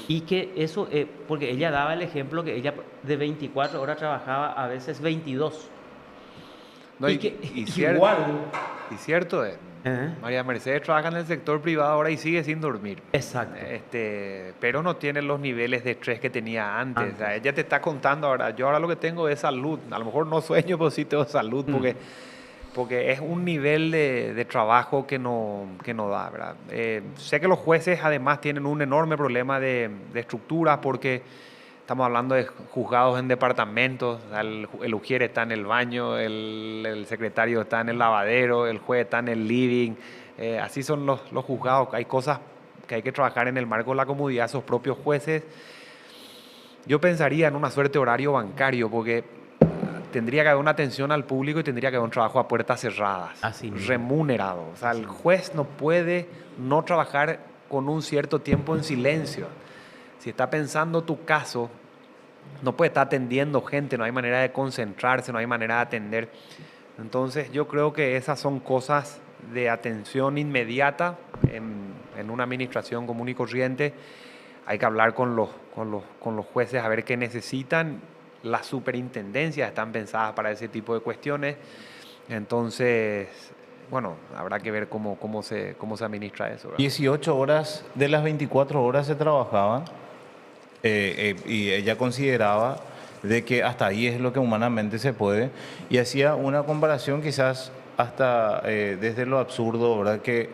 Y que eso, porque ella daba el ejemplo que ella de 24 horas trabajaba a veces 22. No, Y que cierto, igual. y cierto es. Ajá. María Mercedes trabaja en el sector privado ahora y sigue sin dormir. Exacto. Pero no tiene los niveles de estrés que tenía antes. O sea, ella te está contando ahora, yo ahora lo que tengo es salud. A lo mejor no sueño, pero sí tengo salud porque es un nivel de trabajo que no da, ¿verdad? Sé que los jueces además tienen un enorme problema de estructura porque estamos hablando de juzgados en departamentos, o sea, el ujier está en el baño, el secretario está en el lavadero, el juez está en el living, así son los juzgados. Hay cosas que hay que trabajar en el marco de la comodidad de esos propios jueces. Yo pensaría en una suerte de horario bancario, porque tendría que haber una atención al público y tendría que haber un trabajo a puertas cerradas, Así mismo. remunerado. O sea, el juez no puede no trabajar con un cierto tiempo en silencio. Si está pensando tu caso, no puede estar atendiendo gente, no hay manera de concentrarse, no hay manera de atender. Entonces yo creo que esas son cosas de atención inmediata en una administración común y corriente. Hay que hablar con los jueces a ver qué necesitan. Las superintendencias están pensadas para ese tipo de cuestiones. Entonces, bueno, habrá que ver cómo se administra eso, ¿verdad? 18 horas de las 24 horas se trabajaban y ella consideraba de que hasta ahí es lo que humanamente se puede y hacía una comparación quizás hasta desde lo absurdo, ¿verdad? Que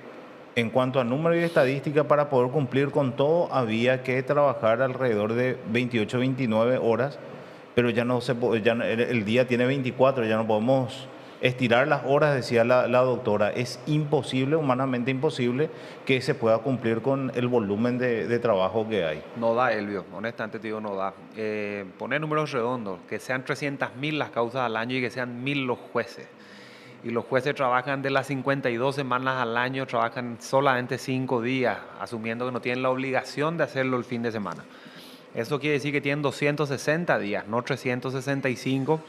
en cuanto a número y estadística, para poder cumplir con todo había que trabajar alrededor de 28, 29 horas, pero ya no el día tiene 24, ya no podemos estirar las horas, decía la doctora. Es imposible, humanamente imposible, que se pueda cumplir con el volumen de trabajo que hay. No da, Elvio, honestamente te digo, no da. Poner números redondos, que sean 300.000 las causas al año y que sean 1.000 los jueces. Y los jueces trabajan de las 52 semanas al año, trabajan solamente 5 días, asumiendo que no tienen la obligación de hacerlo el fin de semana. Eso quiere decir que tienen 260 días, no 365,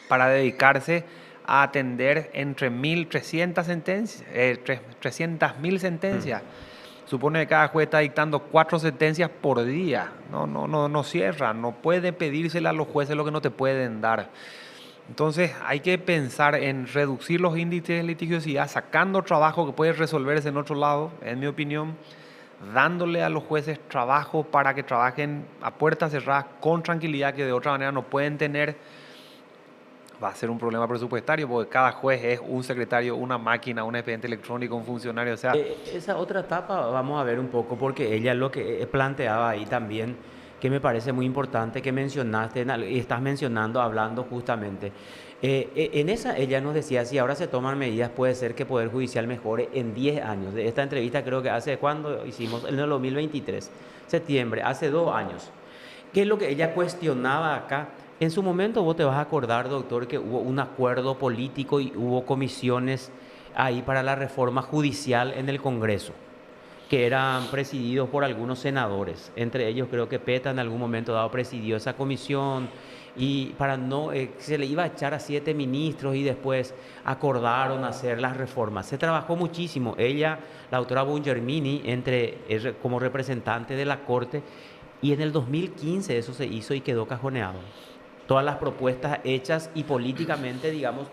para dedicarse a atender entre 1.300 sentencias, 300.000 sentencias. supone que cada juez está dictando 4 sentencias por día. No cierra, no puede pedírsela a los jueces lo que no te pueden dar. Entonces hay que pensar en reducir los índices de litigiosidad, sacando trabajo que puede resolverse en otro lado, en mi opinión, dándole a los jueces trabajo para que trabajen a puertas cerradas con tranquilidad que de otra manera no pueden tener. Va a ser un problema presupuestario porque cada juez es un secretario, una máquina, un expediente electrónico, un funcionario, o sea, Esa otra etapa vamos a ver un poco porque ella lo que planteaba ahí también, que me parece muy importante que mencionaste y estás mencionando, hablando justamente. En esa ella nos decía, si ahora se toman medidas, puede ser que Poder Judicial mejore en 10 años. De esta entrevista creo que hace cuando hicimos, en el 2023, septiembre, hace 2 años. ¿Qué es lo que ella cuestionaba acá? En su momento vos te vas a acordar, doctor, que hubo un acuerdo político y hubo comisiones ahí para la reforma judicial en el Congreso, que eran presididos por algunos senadores. Entre ellos creo que Peta en algún momento dado presidió esa comisión y para no, se le iba a echar a 7 ministros y después acordaron hacer las reformas. Se trabajó muchísimo. Ella, la doctora Bungermini, como representante de la Corte, y en el 2015 eso se hizo y quedó cajoneado. Todas las propuestas hechas y políticamente, digamos,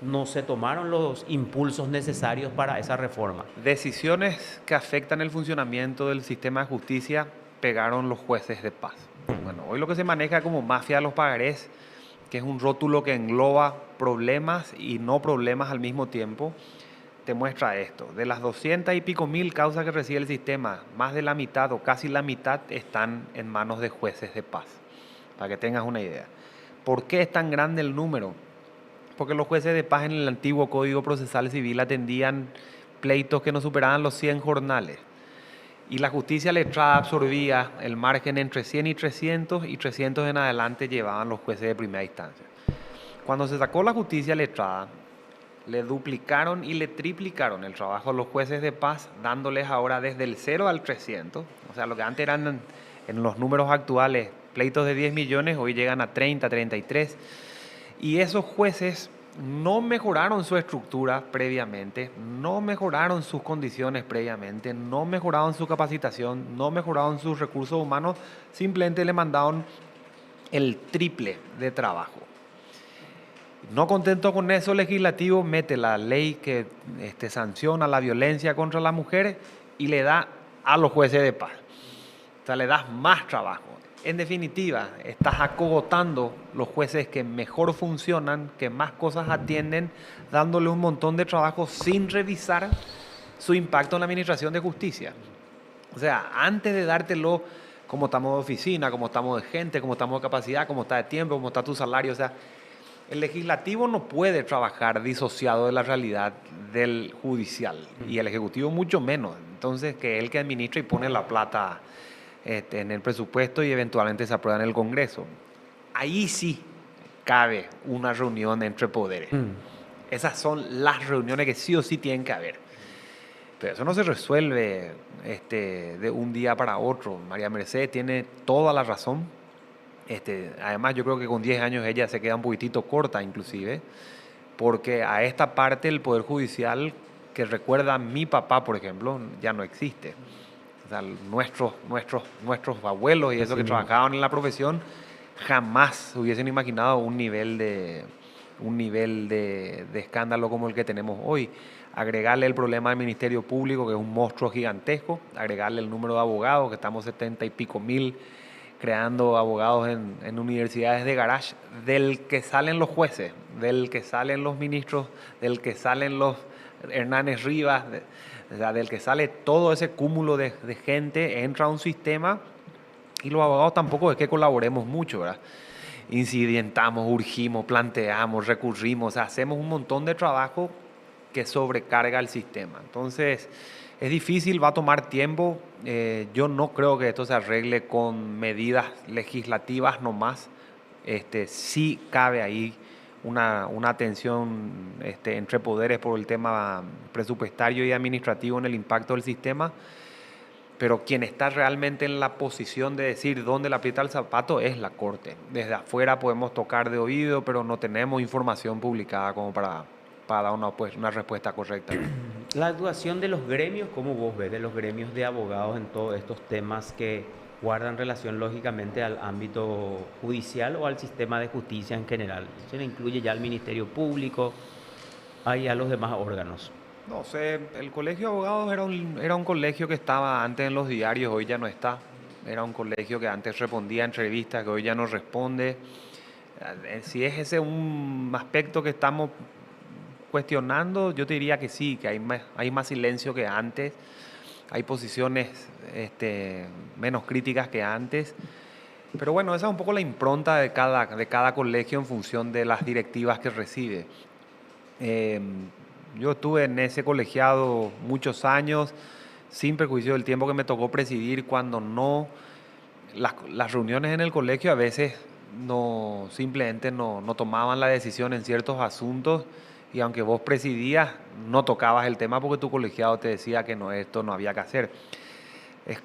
no se tomaron los impulsos necesarios para esa reforma. decisiones que afectan el funcionamiento del sistema de justicia pegaron los jueces de paz. Bueno, hoy lo que se maneja como mafia de los pagarés, que es un rótulo que engloba problemas y no problemas al mismo tiempo, te muestra esto. De las 200 y pico mil causas que recibe el sistema, más de la mitad o casi la mitad están en manos de jueces de paz, para que tengas una idea. ¿Por qué es tan grande el número? Porque los jueces de paz en el antiguo Código Procesal Civil atendían pleitos que no superaban los 100 jornales. Y la justicia letrada absorbía el margen entre 100 y 300 en adelante llevaban los jueces de primera instancia. Cuando se sacó la justicia letrada, le duplicaron y le triplicaron el trabajo a los jueces de paz, dándoles ahora desde el 0 al 300. O sea, lo que antes eran en los números actuales pleitos de 10 millones, hoy llegan a 30, 33. Y esos jueces no mejoraron su estructura previamente, no mejoraron sus condiciones previamente, no mejoraron su capacitación, no mejoraron sus recursos humanos, simplemente le mandaron el triple de trabajo. No contento con eso, el legislativo mete la ley que sanciona la violencia contra las mujeres y le da a los jueces de paz. O sea, le das más trabajo. En definitiva, estás acogotando los jueces que mejor funcionan, que más cosas atienden, dándole un montón de trabajo sin revisar su impacto en la administración de justicia. O sea, antes de dártelo, cómo estamos de oficina, cómo estamos de gente, cómo estamos de capacidad, cómo está de tiempo, cómo está tu salario, o sea, el legislativo no puede trabajar disociado de la realidad del judicial y el ejecutivo mucho menos. Entonces, que él que administra y pone la plata en el presupuesto y eventualmente se aprueba en el Congreso. Ahí sí cabe una reunión entre poderes. Esas son las reuniones que sí o sí tienen que haber. Pero eso no se resuelve de un día para otro. María Mercedes tiene toda la razón. Además, yo creo que con 10 años ella se queda un poquitito corta inclusive, porque a esta parte del Poder Judicial que recuerda a mi papá, por ejemplo, ya no existe. O sea, nuestros abuelos y eso que trabajaban en la profesión jamás hubiesen imaginado un nivel de escándalo como el que tenemos hoy. Agregarle el problema del Ministerio Público, que es un monstruo gigantesco, agregarle el número de abogados, que estamos 70 y pico mil, creando abogados en universidades de garage, del que salen los jueces, del que salen los ministros, del que salen los Hernández Rivas, del que sale todo ese cúmulo de gente, entra a un sistema y los abogados tampoco es que colaboremos mucho, ¿verdad? Incidentamos, urgimos, planteamos, recurrimos, o sea, hacemos un montón de trabajo que sobrecarga el sistema. Entonces, es difícil, va a tomar tiempo. Yo no creo que esto se arregle con medidas legislativas nomás. Sí cabe ahí una tensión entre poderes por el tema presupuestario y administrativo en el impacto del sistema, pero quien está realmente en la posición de decir dónde le aprieta el zapato es la Corte. Desde afuera podemos tocar de oído, pero no tenemos información publicada como para dar una respuesta correcta. La actuación de los gremios, ¿cómo vos ves? De los gremios de abogados en todos estos temas que guardan relación lógicamente al ámbito judicial o al sistema de justicia en general. Se le incluye ya al Ministerio Público, hay a los demás órganos. No sé, el colegio de abogados era un colegio que estaba antes en los diarios, hoy ya no está. Era un colegio que antes respondía a entrevistas, que hoy ya no responde. Si es ese un aspecto que estamos cuestionando, yo te diría que sí, que hay más silencio que antes, hay posiciones menos críticas que antes. Pero bueno, esa es un poco la impronta de cada colegio en función de las directivas que recibe. Eh, yo estuve en ese colegiado muchos años, sin perjuicio del tiempo que me tocó presidir, cuando no, las reuniones en el colegio a veces simplemente no tomaban la decisión en ciertos asuntos y aunque vos presidías, no tocabas el tema porque tu colegiado te decía que no, esto no había que hacer.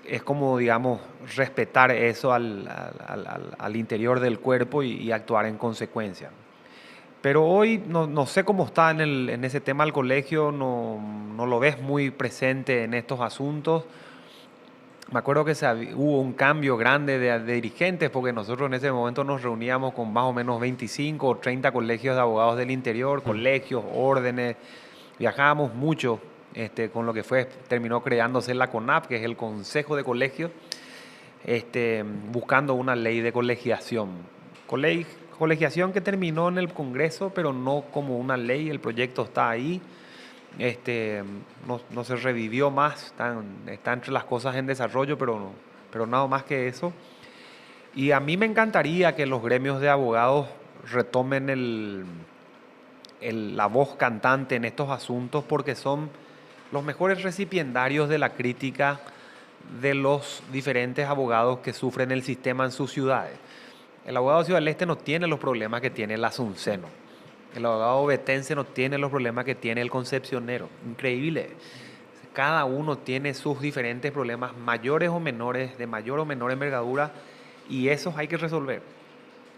Es como, digamos, respetar eso al interior del cuerpo y actuar en consecuencia. Pero hoy no sé cómo está en ese tema el colegio, no lo ves muy presente en estos asuntos. Me acuerdo que hubo un cambio grande de dirigentes porque nosotros en ese momento nos reuníamos con más o menos 25 o 30 colegios de abogados del interior, colegios, órdenes, viajábamos mucho con lo que terminó creándose la CONAP, que es el Consejo de Colegios, buscando una ley de colegiación. Colegiación que terminó en el Congreso, pero no como una ley, el proyecto está ahí. No se revivió más, está entre las cosas en desarrollo, pero nada más que eso. Y a mí me encantaría que los gremios de abogados retomen la voz cantante en estos asuntos porque son los mejores recipiendarios de la crítica de los diferentes abogados que sufren el sistema en sus ciudades. El abogado de Ciudad del Este no tiene los problemas que tiene el asunceno. El abogado vetense no tiene los problemas que tiene el concepcionero. Increíble. Cada uno tiene sus diferentes problemas, mayores o menores, de mayor o menor envergadura, y esos hay que resolver.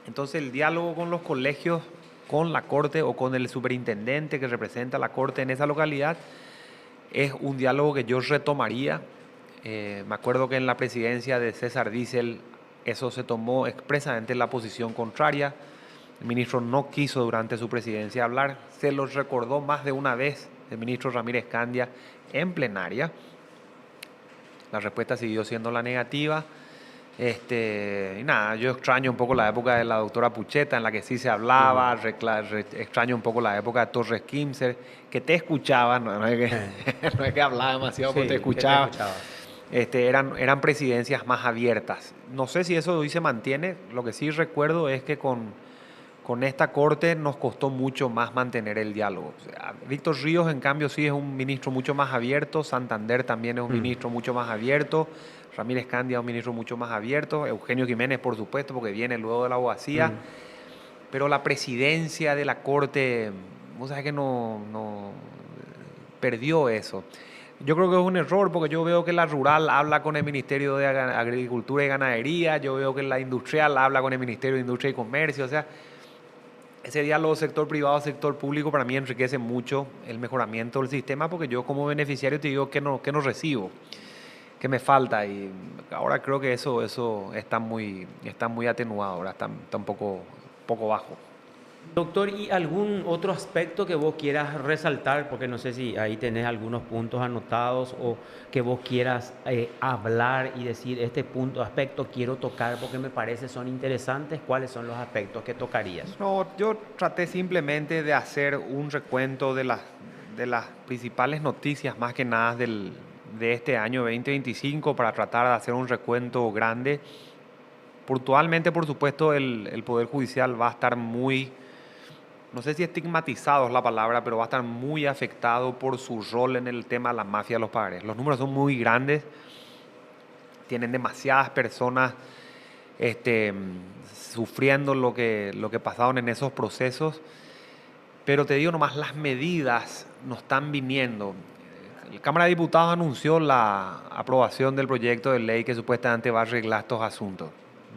Entonces el diálogo con los colegios, con la corte o con el superintendente que representa la corte en esa localidad, es un diálogo que yo retomaría. Me acuerdo que en la presidencia de César Diesel eso se tomó expresamente la posición contraria. El ministro no quiso durante su presidencia hablar, se lo recordó más de una vez el ministro Ramírez Candia en plenaria. La respuesta siguió siendo la negativa. Y nada, yo extraño un poco la época de la doctora Pucheta en la que sí se hablaba, extraño un poco la época de Torres Kimser, que te escuchaba, no es que, no es que hablaba demasiado, Sí, pero te escuchaba. que te escuchaba. Eran presidencias más abiertas. No sé si eso hoy se mantiene, lo que sí recuerdo es que con esta corte nos costó mucho más mantener el diálogo. O sea, Víctor Ríos, en cambio, sí es un ministro mucho más abierto, Santander también es un ministro mucho más abierto, Ramírez Candia es un ministro mucho más abierto, Eugenio Jiménez, por supuesto, porque viene luego de la abogacía, pero la presidencia de la corte, vos sabés que no perdió eso. Yo creo que es un error porque yo veo que la rural habla con el Ministerio de Agricultura y Ganadería, yo veo que la industrial habla con el Ministerio de Industria y Comercio, o sea, ese diálogo sector privado, sector público para mí enriquece mucho el mejoramiento del sistema porque yo como beneficiario te digo que no recibo, que me falta y ahora creo que eso está muy atenuado, ahora está un poco bajo. Doctor, ¿y algún otro aspecto que vos quieras resaltar? Porque no sé si ahí tenés algunos puntos anotados o que vos quieras hablar y decir, este aspecto quiero tocar porque me parece son interesantes. ¿Cuáles son los aspectos que tocarías? No, yo traté simplemente de hacer un recuento de las principales noticias, más que nada de este año 2025, para tratar de hacer un recuento grande. Puntualmente, por supuesto, el Poder Judicial va a estar muy, no sé si estigmatizado es la palabra, pero va a estar muy afectado por su rol en el tema de la mafia de los pagarés. Los números son muy grandes, tienen demasiadas personas sufriendo lo que pasaron en esos procesos, pero te digo nomás, las medidas no están viniendo. La Cámara de Diputados anunció la aprobación del proyecto de ley que supuestamente va a arreglar estos asuntos.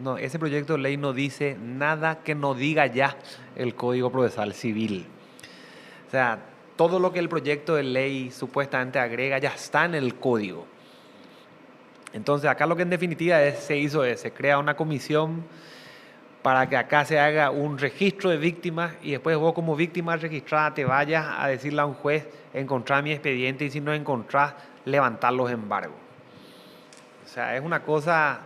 No, ese proyecto de ley no dice nada que no diga ya el Código Procesal Civil. O sea, todo lo que el proyecto de ley supuestamente agrega ya está en el código. Entonces acá lo que en definitiva se crea una comisión para que acá se haga un registro de víctimas y después vos como víctima registrada te vayas a decirle a un juez, encontrar mi expediente y si no encontrás, levantar los embargos. O sea, es una cosa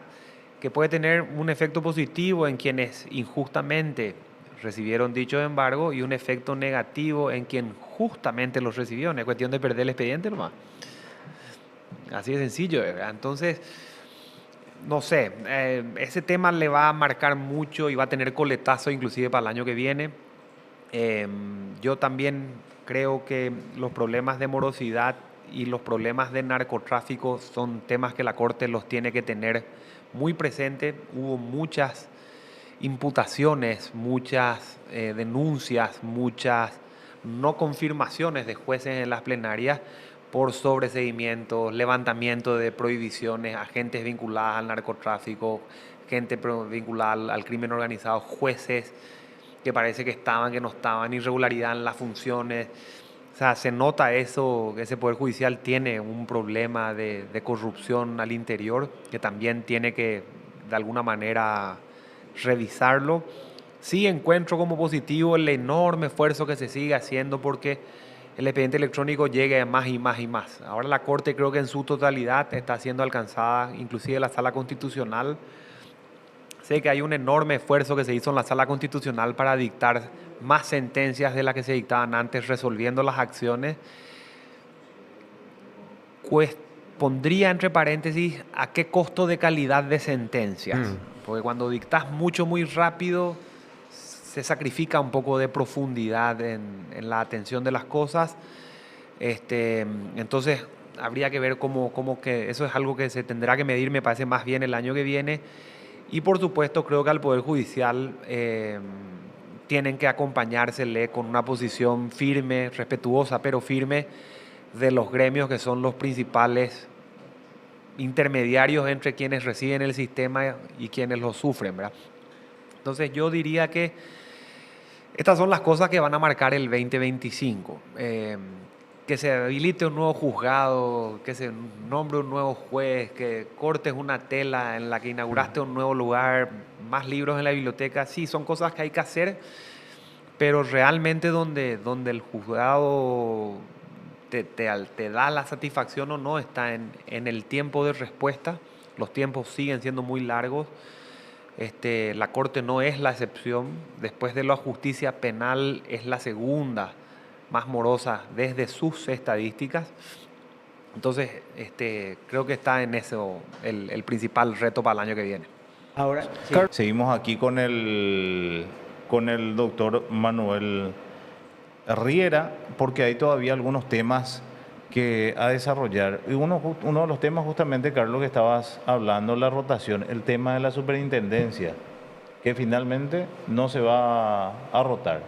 que puede tener un efecto positivo en quienes injustamente recibieron dicho embargo y un efecto negativo en quien justamente los recibió. No es cuestión de perder el expediente nomás. Así de sencillo, ¿verdad? Entonces, no sé, ese tema le va a marcar mucho y va a tener coletazo inclusive para el año que viene. Yo también creo que los problemas de morosidad y los problemas de narcotráfico son temas que la Corte los tiene que tener muy presentes. Hubo muchas imputaciones, muchas denuncias, muchas no confirmaciones de jueces en las plenarias por sobreseimientos, levantamiento de prohibiciones, agentes vinculados al narcotráfico, gente vinculada al crimen organizado, jueces que parece que estaban, que no estaban, irregularidad en las funciones. O sea, se nota eso, que ese Poder Judicial tiene un problema de corrupción al interior, que también tiene que, de alguna manera, revisarlo. Sí encuentro como positivo el enorme esfuerzo que se sigue haciendo porque el expediente electrónico llegue a más y más y más. Ahora la Corte creo que en su totalidad está siendo alcanzada, inclusive la Sala Constitucional. Sé que hay un enorme esfuerzo que se hizo en la Sala Constitucional para dictar más sentencias de las que se dictaban antes, resolviendo las acciones. Pondría entre paréntesis a qué costo de calidad de sentencias. Porque cuando dictas mucho, muy rápido, se sacrifica un poco de profundidad en la atención de las cosas. Entonces, habría que ver cómo que eso es algo que se tendrá que medir, me parece, más bien el año que viene. Y por supuesto, creo que al Poder Judicial tienen que acompañársele con una posición firme, respetuosa, pero firme, de los gremios que son los principales intermediarios entre quienes reciben el sistema y quienes lo sufren, ¿verdad? Entonces yo diría que estas son las cosas que van a marcar el 2025. Que se habilite un nuevo juzgado, que se nombre un nuevo juez, que cortes una tela en la que inauguraste un nuevo lugar, más libros en la biblioteca. Sí, son cosas que hay que hacer, pero realmente donde el juzgado te da la satisfacción o no está en el tiempo de respuesta. Los tiempos siguen siendo muy largos. La Corte no es la excepción. Después de la justicia penal es la segunda más morosa desde sus estadísticas. Entonces, creo que está en eso el principal reto para el año que viene. Ahora, sí. Seguimos aquí con el doctor Manuel Riera, porque hay todavía algunos temas que a desarrollar. Y uno de los temas justamente, Carlos, que estabas hablando, la rotación, el tema de la superintendencia, que finalmente no se va a rotar.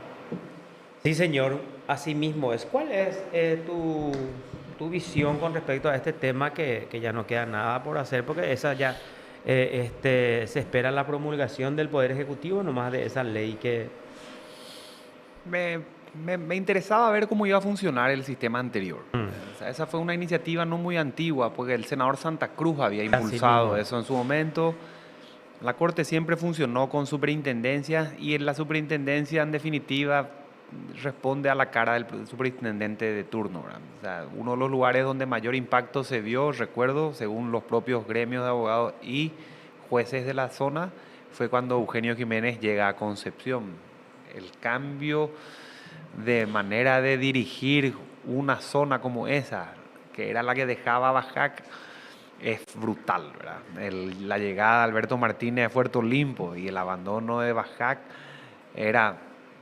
Sí, señor, así mismo es. ¿Cuál es tu visión con respecto a este tema que ya no queda nada por hacer? Porque esa ya se espera la promulgación del Poder Ejecutivo nomás de esa ley que... Me interesaba ver cómo iba a funcionar el sistema anterior. O sea, esa fue una iniciativa no muy antigua, porque el senador Santa Cruz había impulsado eso en su momento. La Corte siempre funcionó con superintendencias y en la superintendencia, en definitiva, responde a la cara del superintendente de turno, ¿verdad? O sea, uno de los lugares donde mayor impacto se vio, recuerdo, según los propios gremios de abogados y jueces de la zona, fue cuando Eugenio Jiménez llega a Concepción. El cambio de manera de dirigir una zona como esa, que era la que dejaba Bajac, es brutal, ¿verdad? La llegada de Alberto Martínez a Puerto Limpo y el abandono de Bajac,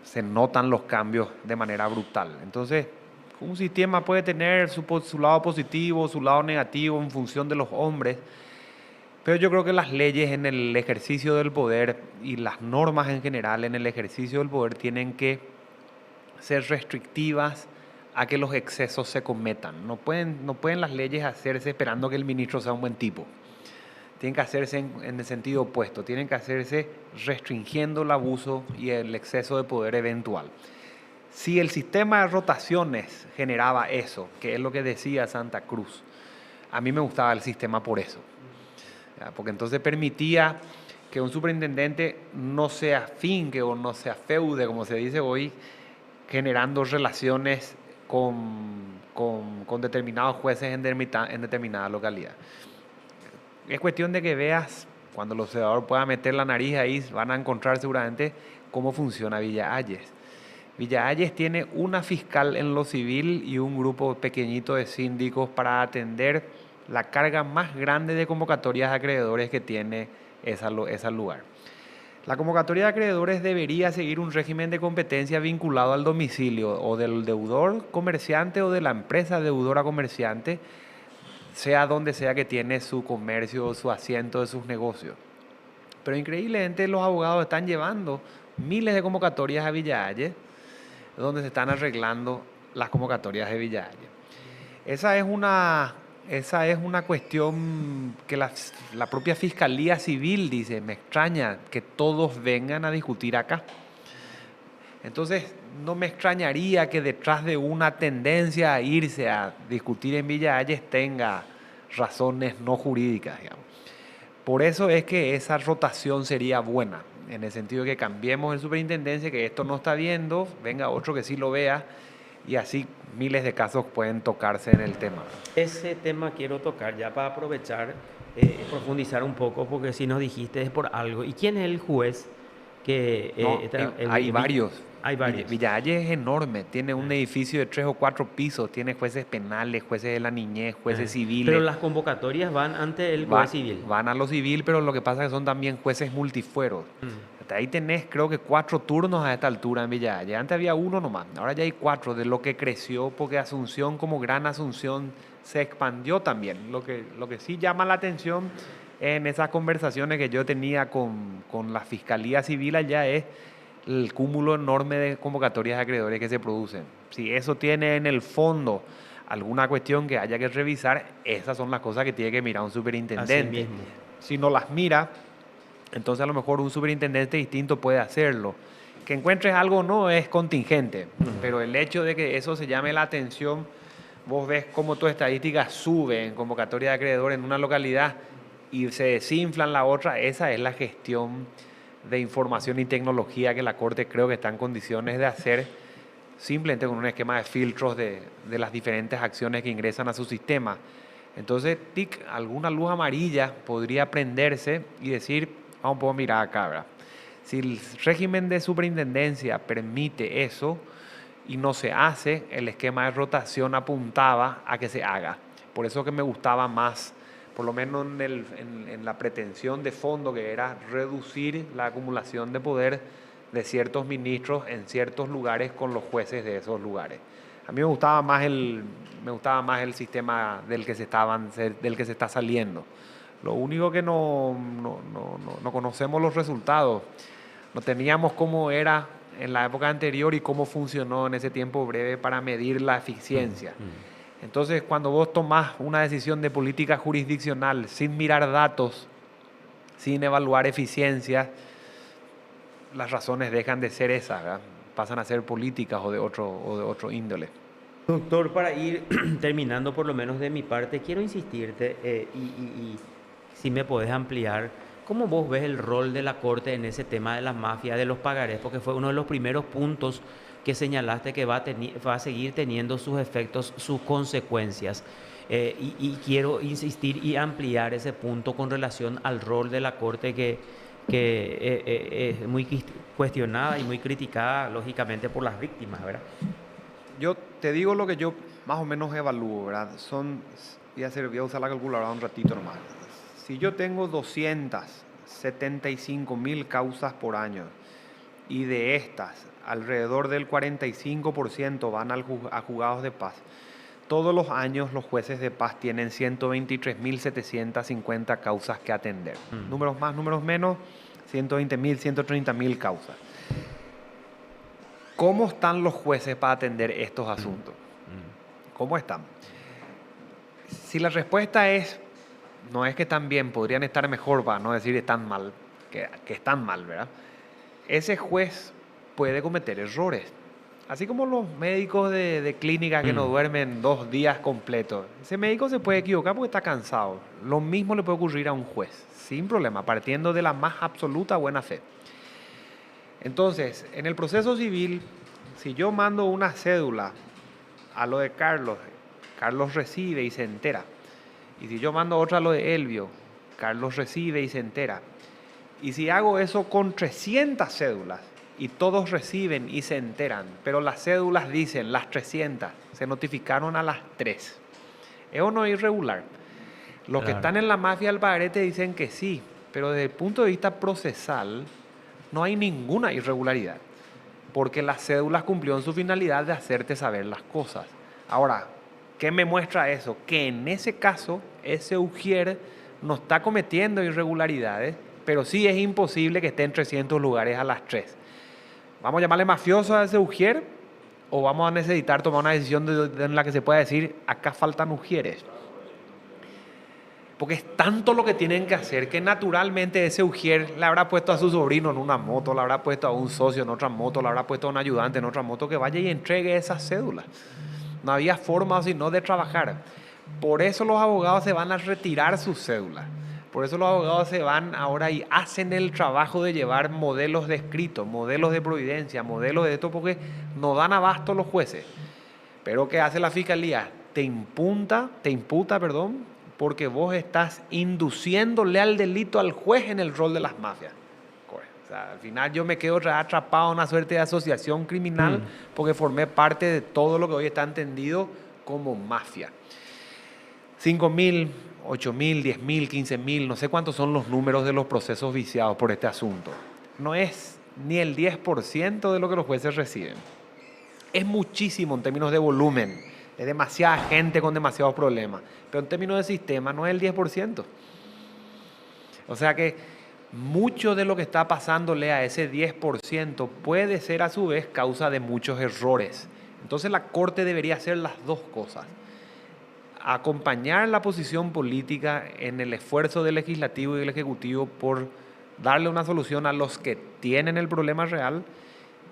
se notan los cambios de manera brutal. Entonces, un sistema puede tener su lado positivo, su lado negativo en función de los hombres, pero yo creo que las leyes en el ejercicio del poder y las normas en general en el ejercicio del poder tienen que ser restrictivas a que los excesos se cometan. No pueden las leyes hacerse esperando que el ministro sea un buen tipo. Tienen que hacerse en el sentido opuesto. Tienen que hacerse restringiendo el abuso y el exceso de poder eventual. Si el sistema de rotaciones generaba eso, que es lo que decía Santa Cruz, a mí me gustaba el sistema por eso. ¿Ya? Porque entonces permitía que un superintendente no se afinque o no se afeude, como se dice hoy, generando relaciones con determinados jueces en determinada localidad. Es cuestión de que veas, cuando el observador pueda meter la nariz ahí, van a encontrar seguramente cómo funciona Villa Ayes. Villa Ayes tiene una fiscal en lo civil y un grupo pequeñito de síndicos para atender la carga más grande de convocatorias de acreedores que tiene ese lugar. La convocatoria de acreedores debería seguir un régimen de competencia vinculado al domicilio o del deudor comerciante o de la empresa deudora comerciante, sea donde sea que tiene su comercio, su asiento de sus negocios. Pero increíblemente los abogados están llevando miles de convocatorias a Villa Ayes, donde se están arreglando las convocatorias de Villa Ayes. Esa es una cuestión que la propia Fiscalía Civil dice, me extraña que todos vengan a discutir acá. Entonces, no me extrañaría que detrás de una tendencia a irse a discutir en Villa Ayes tenga razones no jurídicas, digamos. Por eso es que esa rotación sería buena, en el sentido de que cambiemos el superintendencia, que esto no está viendo, venga otro que sí lo vea, y así miles de casos pueden tocarse en el tema. Ese tema quiero tocar ya para aprovechar, profundizar un poco, porque si nos dijiste es por algo. ¿Y quién es el juez que... Hay varios. Hay varios. Villa Ayes es enorme, tiene un edificio de 3 o 4 pisos, tiene jueces penales, jueces de la niñez, jueces civiles. Pero las convocatorias van ante el juez civil. Van a lo civil, pero lo que pasa es que son también jueces multifueros. Hasta ahí tenés creo que 4 turnos a esta altura en Villa Ayes. Antes había uno nomás, ahora ya hay 4, de lo que creció, porque Asunción como Gran Asunción se expandió también. Lo que sí llama la atención en esas conversaciones que yo tenía con la Fiscalía Civil allá es el cúmulo enorme de convocatorias de acreedores que se producen. Si eso tiene en el fondo alguna cuestión que haya que revisar, esas son las cosas que tiene que mirar un superintendente. Si no las mira, entonces a lo mejor un superintendente distinto puede hacerlo. Que encuentres algo o no es contingente, pero el hecho de que eso se llame la atención, vos ves cómo tu estadística sube en convocatoria de acreedores en una localidad y se desinfla en la otra, esa es la gestión de información y tecnología que la Corte creo que está en condiciones de hacer simplemente con un esquema de filtros de las diferentes acciones que ingresan a su sistema. Entonces, alguna luz amarilla podría prenderse y decir, vamos a poder mirar acá, ¿verdad? Si el régimen de superintendencia permite eso y no se hace, el esquema de rotación apuntaba a que se haga. Por eso que me gustaba más, por lo menos en la pretensión de fondo, que era reducir la acumulación de poder de ciertos ministros en ciertos lugares con los jueces de esos lugares. A mí me gustaba más el sistema del que se está saliendo. Lo único que no conocemos los resultados. No teníamos cómo era en la época anterior y cómo funcionó en ese tiempo breve para medir la eficiencia. Entonces, cuando vos tomás una decisión de política jurisdiccional sin mirar datos, sin evaluar eficiencia, las razones dejan de ser esas, ¿verdad? Pasan a ser políticas o de otro índole. Doctor, para ir terminando por lo menos de mi parte, quiero insistirte y si me podés ampliar, ¿cómo vos ves el rol de la Corte en ese tema de la mafia, de los pagarés? Porque fue uno de los primeros puntos que señalaste que va a seguir teniendo sus efectos, sus consecuencias. Y quiero insistir y ampliar ese punto con relación al rol de la Corte que es muy cuestionada y muy criticada, lógicamente, por las víctimas, ¿verdad? Yo te digo lo que yo más o menos evalúo, ¿verdad? Voy a usar la calculadora un ratito nomás. Si yo tengo 275.000 causas por año y de estas alrededor del 45% van a juzgados de paz, todos los años los jueces de paz tienen 123.750 causas que atender. Números más, números menos, 120.000, 130.000 causas. ¿Cómo están los jueces para atender estos asuntos? ¿Cómo están? Si la respuesta no es que están bien, podrían estar mejor, para no decir están mal, que están mal, ¿verdad? Ese juez puede cometer errores. así como los médicos de clínica que no duermen 2 días completos, ese médico se puede equivocar porque está cansado. Lo mismo le puede ocurrir a un juez, sin problema, partiendo de la más absoluta buena fe. Entonces, en el proceso civil, si yo mando una cédula a lo de Carlos, Carlos recibe y se entera. Y si yo mando otra a lo de Elvio, Carlos recibe y se entera. Y si hago eso con 300 cédulas y todos reciben y se enteran, pero las cédulas dicen, las 300, se notificaron a las 3. ¿Es o no irregular? Los que están en la mafia del pagarete dicen que sí, pero desde el punto de vista procesal no hay ninguna irregularidad, porque las cédulas cumplieron su finalidad de hacerte saber las cosas. Ahora, ¿qué me muestra eso? Que en ese caso, ese ujier no está cometiendo irregularidades, pero sí es imposible que esté en 300 lugares a las 3. ¿Vamos a llamarle mafioso a ese ujier? ¿O vamos a necesitar tomar una decisión en la que se pueda decir, acá faltan ujieres? Porque es tanto lo que tienen que hacer que naturalmente ese ujier le habrá puesto a su sobrino en una moto, le habrá puesto a un socio en otra moto, le habrá puesto a un ayudante en otra moto que vaya y entregue esas cédulas. No había forma sino de trabajar. Por eso los abogados se van a retirar sus cédulas. Por eso los abogados se van ahora y hacen el trabajo de llevar modelos de escrito, modelos de providencia, modelos de esto, porque no dan abasto los jueces. Pero ¿qué hace la fiscalía? Te imputa, porque vos estás induciéndole al delito al juez en el rol de las mafias. O sea, al final yo me quedo atrapado en una suerte de asociación criminal porque formé parte de todo lo que hoy está entendido como mafia. 5.000, 8.000, 10.000, 15.000, no sé cuántos son los números de los procesos viciados por este asunto. No es ni el 10% de lo que los jueces reciben. Es muchísimo en términos de volumen. Es demasiada gente con demasiados problemas. Pero en términos de sistema no es el 10%. O sea que mucho de lo que está pasándole a ese 10% puede ser a su vez causa de muchos errores. Entonces la Corte debería hacer las dos cosas. Acompañar la posición política en el esfuerzo del legislativo y del ejecutivo por darle una solución a los que tienen el problema real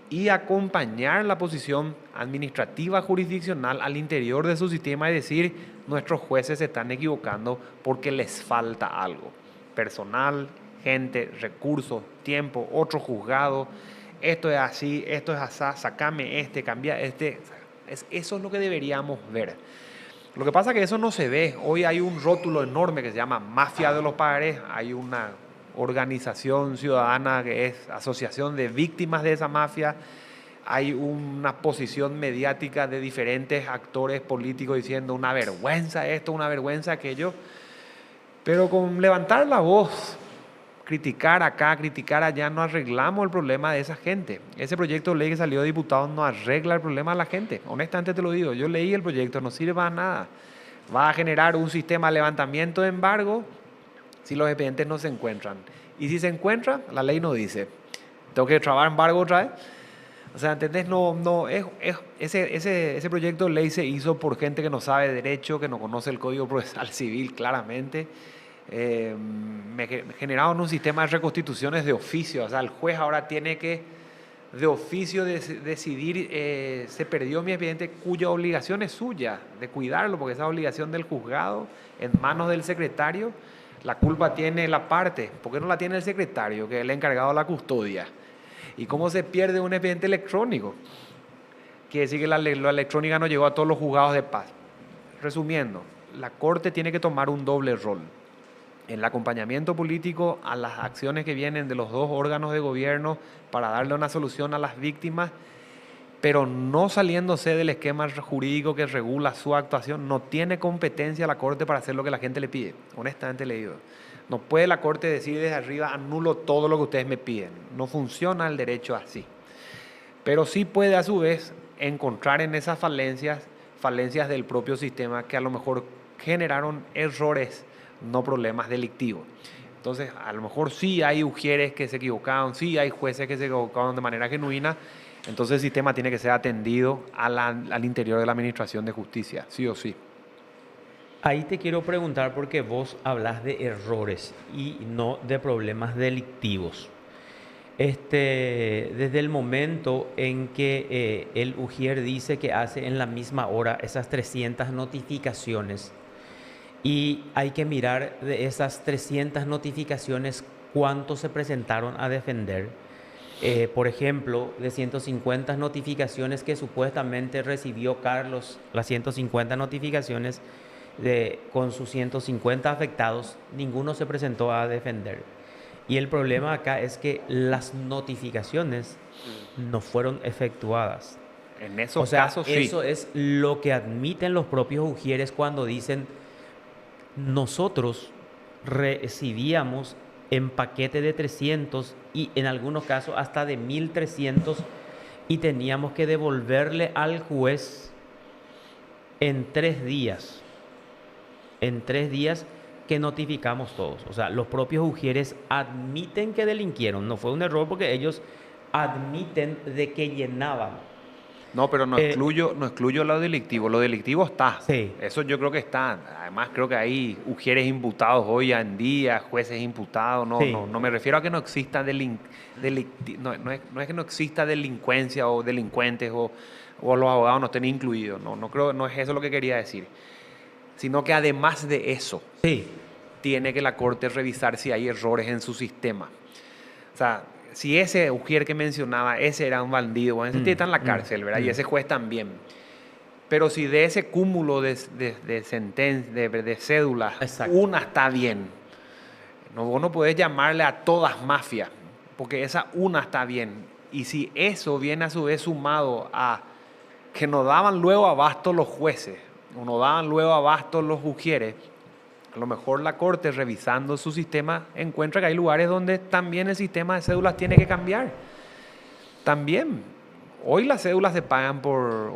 y acompañar la posición administrativa jurisdiccional al interior de su sistema y decir, nuestros jueces se están equivocando porque les falta algo. Personal, gente, recursos, tiempo, otro juzgado, esto es así, esto es así, sacame este, cambia este. Eso es lo que deberíamos ver. Lo que pasa es que eso no se ve. Hoy hay un rótulo enorme que se llama Mafia de los Pagarés. Hay una organización ciudadana que es Asociación de Víctimas de esa Mafia. Hay una posición mediática de diferentes actores políticos diciendo una vergüenza esto, una vergüenza aquello. Pero con levantar la voz, criticar acá, criticar allá, no arreglamos el problema de esa gente. Ese proyecto de ley que salió de diputados no arregla el problema de la gente. Honestamente te lo digo, yo leí el proyecto, no sirve para nada. Va a generar un sistema de levantamiento de embargo si los expedientes no se encuentran. Y si se encuentra, la ley no dice. Tengo que trabar embargo otra vez. O sea, ¿entendés? Ese proyecto de ley se hizo por gente que no sabe derecho, que no conoce el Código Procesal Civil claramente. Me generaron un sistema de reconstituciones de oficio. O sea, el juez ahora tiene que de oficio decidir, se perdió mi expediente, cuya obligación es suya de cuidarlo, porque esa obligación del juzgado en manos del secretario, la culpa tiene la parte. ¿Por qué no la tiene el secretario, que es el encargado de la custodia? ¿Y cómo se pierde un expediente electrónico? Quiere decir que la electrónica no llegó a todos los juzgados de paz. Resumiendo, la Corte tiene que tomar un doble rol. El acompañamiento político a las acciones que vienen de los dos órganos de gobierno para darle una solución a las víctimas, pero no saliéndose del esquema jurídico que regula su actuación. No tiene competencia la Corte para hacer lo que la gente le pide, honestamente le digo. No puede la Corte decir desde arriba, anulo todo lo que ustedes me piden. No funciona el derecho así. Pero sí puede a su vez encontrar en esas falencias del propio sistema que a lo mejor generaron errores, no problemas delictivos. Entonces, a lo mejor sí hay ujieres que se equivocaron, sí hay jueces que se equivocaron de manera genuina. Entonces el sistema tiene que ser atendido al interior de la Administración de Justicia, sí o sí. Ahí te quiero preguntar porque vos hablas de errores y no de problemas delictivos. desde el momento en que el Ujier dice que hace en la misma hora esas 300 notificaciones y hay que mirar de esas 300 notificaciones cuántos se presentaron a defender. Por ejemplo, de 150 notificaciones que supuestamente recibió Carlos, las 150 notificaciones con sus 150 afectados, ninguno se presentó a defender. Y el problema acá es que las notificaciones no fueron efectuadas. En O esos sea, casos sí. eso es lo que admiten los propios ujieres cuando dicen, nosotros recibíamos en paquete de 300 y en algunos casos hasta de 1.300 y teníamos que devolverle al juez en 3 días. En 3 días que notificamos todos. O sea, los propios ujieres admiten que delinquieron. No fue un error porque ellos admiten de que llenaban. No, pero no Eh, excluyo lo delictivo. Lo delictivo está. sí, Eso yo creo que está. Además, creo que hay ujieres imputados hoy en día, jueces imputados. sí. No me refiero a que no exista no es que no exista delincuencia o delincuentes o los abogados no estén incluidos. No creo, no es eso lo que quería decir. Sino que además de eso, Sí, tiene que la Corte revisar si hay errores en su sistema. O sea, si ese ujier que mencionaba, ese era un bandido, bueno, ese está en la cárcel, ¿verdad? Y ese juez también. Pero si de ese cúmulo de cédulas, exacto. una está bien, vos no podés llamarle a todas mafias, porque esa una está bien. Y si eso viene a su vez sumado a que no daban luego abasto los jueces, o no daban luego abasto los ujieres, a lo mejor la Corte, revisando su sistema, encuentra que hay lugares donde también el sistema de cédulas tiene que cambiar. También, hoy las cédulas se pagan por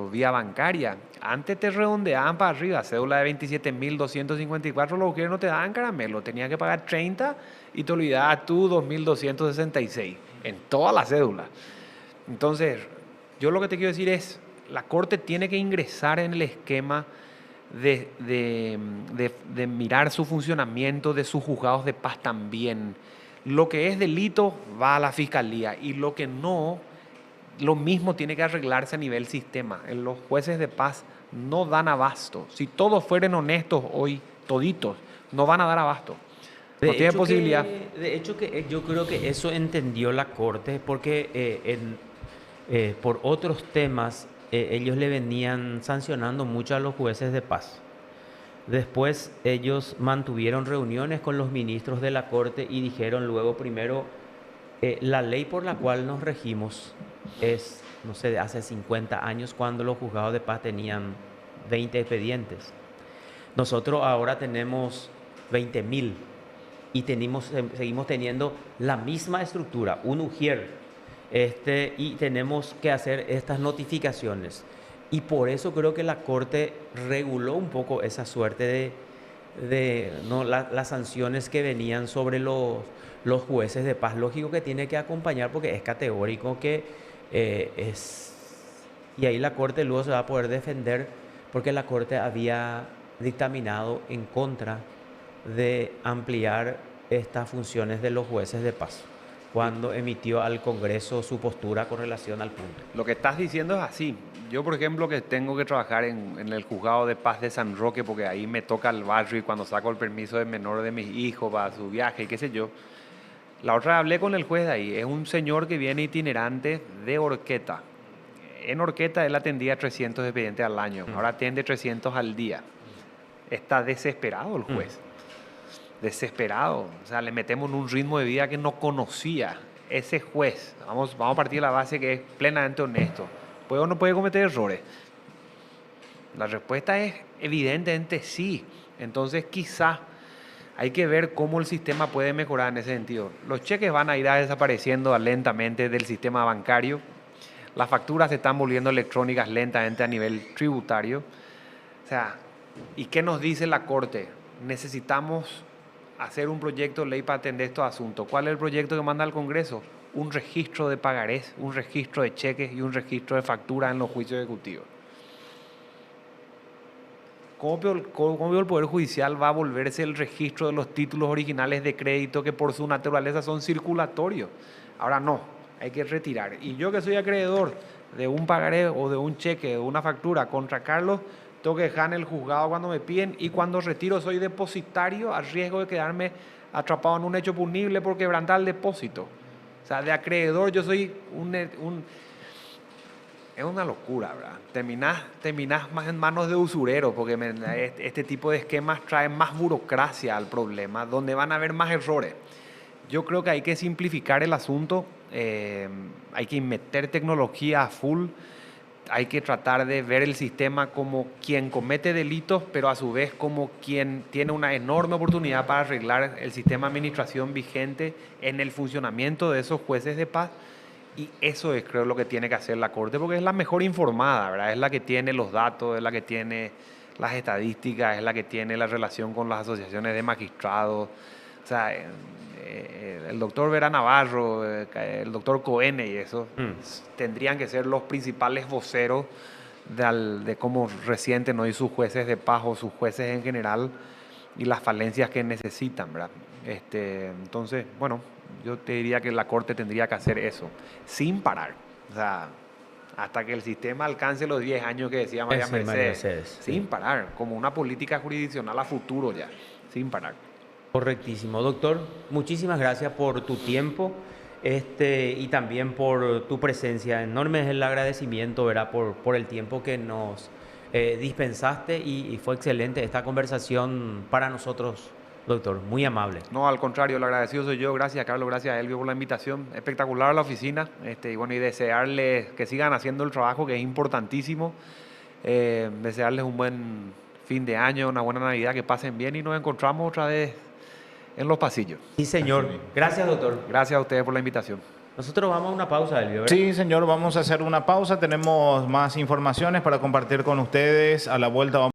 vía bancaria. Antes te redondeaban para arriba, cédula de 27.254, los que no te daban caramelo, tenías que pagar 30 y te olvidabas tú 2.266 en todas las cédulas. Entonces, yo lo que te quiero decir es, la Corte tiene que ingresar en el esquema de mirar su funcionamiento de sus juzgados de paz también. Lo que es delito va a la fiscalía y lo que no, lo mismo tiene que arreglarse a nivel sistema. Los jueces de paz no dan abasto. Si todos fueran honestos hoy, toditos, no van a dar abasto. No tiene posibilidad. De hecho que yo creo que eso entendió la Corte porque por otros temas ellos le venían sancionando mucho a los jueces de paz. Después ellos mantuvieron reuniones con los ministros de la Corte y dijeron luego primero, la ley por la cual nos regimos es, no sé, de hace 50 años cuando los juzgados de paz tenían 20 expedientes. Nosotros ahora tenemos 20.000 y seguimos teniendo la misma estructura, un ujier, y tenemos que hacer estas notificaciones. Y por eso creo que la Corte reguló un poco esa suerte no, las sanciones que venían sobre los jueces de paz. Lógico que tiene que acompañar porque es categórico que es... Y ahí la Corte luego se va a poder defender porque la Corte había dictaminado en contra de ampliar estas funciones de los jueces de paz cuando emitió al Congreso su postura con relación al punto. Lo que estás diciendo es así. Yo, por ejemplo, que tengo que trabajar en el juzgado de paz de San Roque, porque ahí me toca el barrio y cuando saco el permiso de menor de mis hijos para su viaje y qué sé yo. La otra vez hablé con el juez de ahí. Es un señor que viene itinerante de Horqueta. En Horqueta él atendía 300 expedientes al año. Ahora atiende 300 al día. Está desesperado el juez. Desesperado. O sea, le metemos en un ritmo de vida que no conocía. Ese juez, vamos a partir de la base que es plenamente honesto. ¿Puede o no puede cometer errores? La respuesta es evidentemente sí. Entonces quizá hay que ver cómo el sistema puede mejorar en ese sentido. Los cheques van a ir desapareciendo lentamente del sistema bancario. Las facturas se están volviendo electrónicas lentamente a nivel tributario. O sea, ¿y qué nos dice la Corte? Necesitamos hacer un proyecto de ley para atender estos asuntos. ¿Cuál es el proyecto que manda al Congreso? Un registro de pagarés, un registro de cheques y un registro de facturas en los juicios ejecutivos. ¿Cómo el Poder Judicial va a volverse el registro de los títulos originales de crédito que por su naturaleza son circulatorios? Ahora no, hay que retirar. Y yo que soy acreedor de un pagaré o de un cheque, de una factura contra Carlos, tengo que dejar en el juzgado cuando me piden, y cuando retiro soy depositario a riesgo de quedarme atrapado en un hecho punible por quebrantar el depósito. O sea, de acreedor yo soy es una locura, ¿verdad? Terminás más en manos de usureros, porque este tipo de esquemas traen más burocracia al problema, donde van a haber más errores. Yo creo que hay que simplificar el asunto, hay que meter tecnología a full, hay que tratar de ver el sistema como quien comete delitos, pero a su vez como quien tiene una enorme oportunidad para arreglar el sistema de administración vigente en el funcionamiento de esos jueces de paz. Y eso es, creo, lo que tiene que hacer la Corte, porque es la mejor informada, ¿verdad? Es la que tiene los datos, es la que tiene las estadísticas, es la que tiene la relación con las asociaciones de magistrados. O sea, el doctor Vera Navarro, el doctor Cohen y eso, tendrían que ser los principales voceros de cómo resienten hoy sus jueces de paz o sus jueces en general y las falencias que necesitan, ¿verdad? Entonces, bueno, yo te diría que la Corte tendría que hacer eso, sin parar. O sea, hasta que el sistema alcance los 10 años que decía María Mercedes, sin parar, como una política jurisdiccional a futuro ya, sin parar. Correctísimo. Doctor, muchísimas gracias por tu tiempo y también por tu presencia. Enorme es el agradecimiento, ¿verdad? Por el tiempo que nos dispensaste y fue excelente esta conversación para nosotros, doctor. Muy amable. No, al contrario, el agradecido soy yo. Gracias, Carlos. Gracias a Elvio por la invitación. Espectacular la oficina. Y bueno, y desearles que sigan haciendo el trabajo, que es importantísimo. Desearles un buen fin de año, una buena Navidad, que pasen bien y nos encontramos otra vez en los pasillos. Sí, señor. Gracias, doctor. Gracias a ustedes por la invitación. Nosotros vamos a una pausa, Elvio, ¿verdad? Sí, señor, vamos a hacer una pausa. Tenemos más informaciones para compartir con ustedes. A la vuelta vamos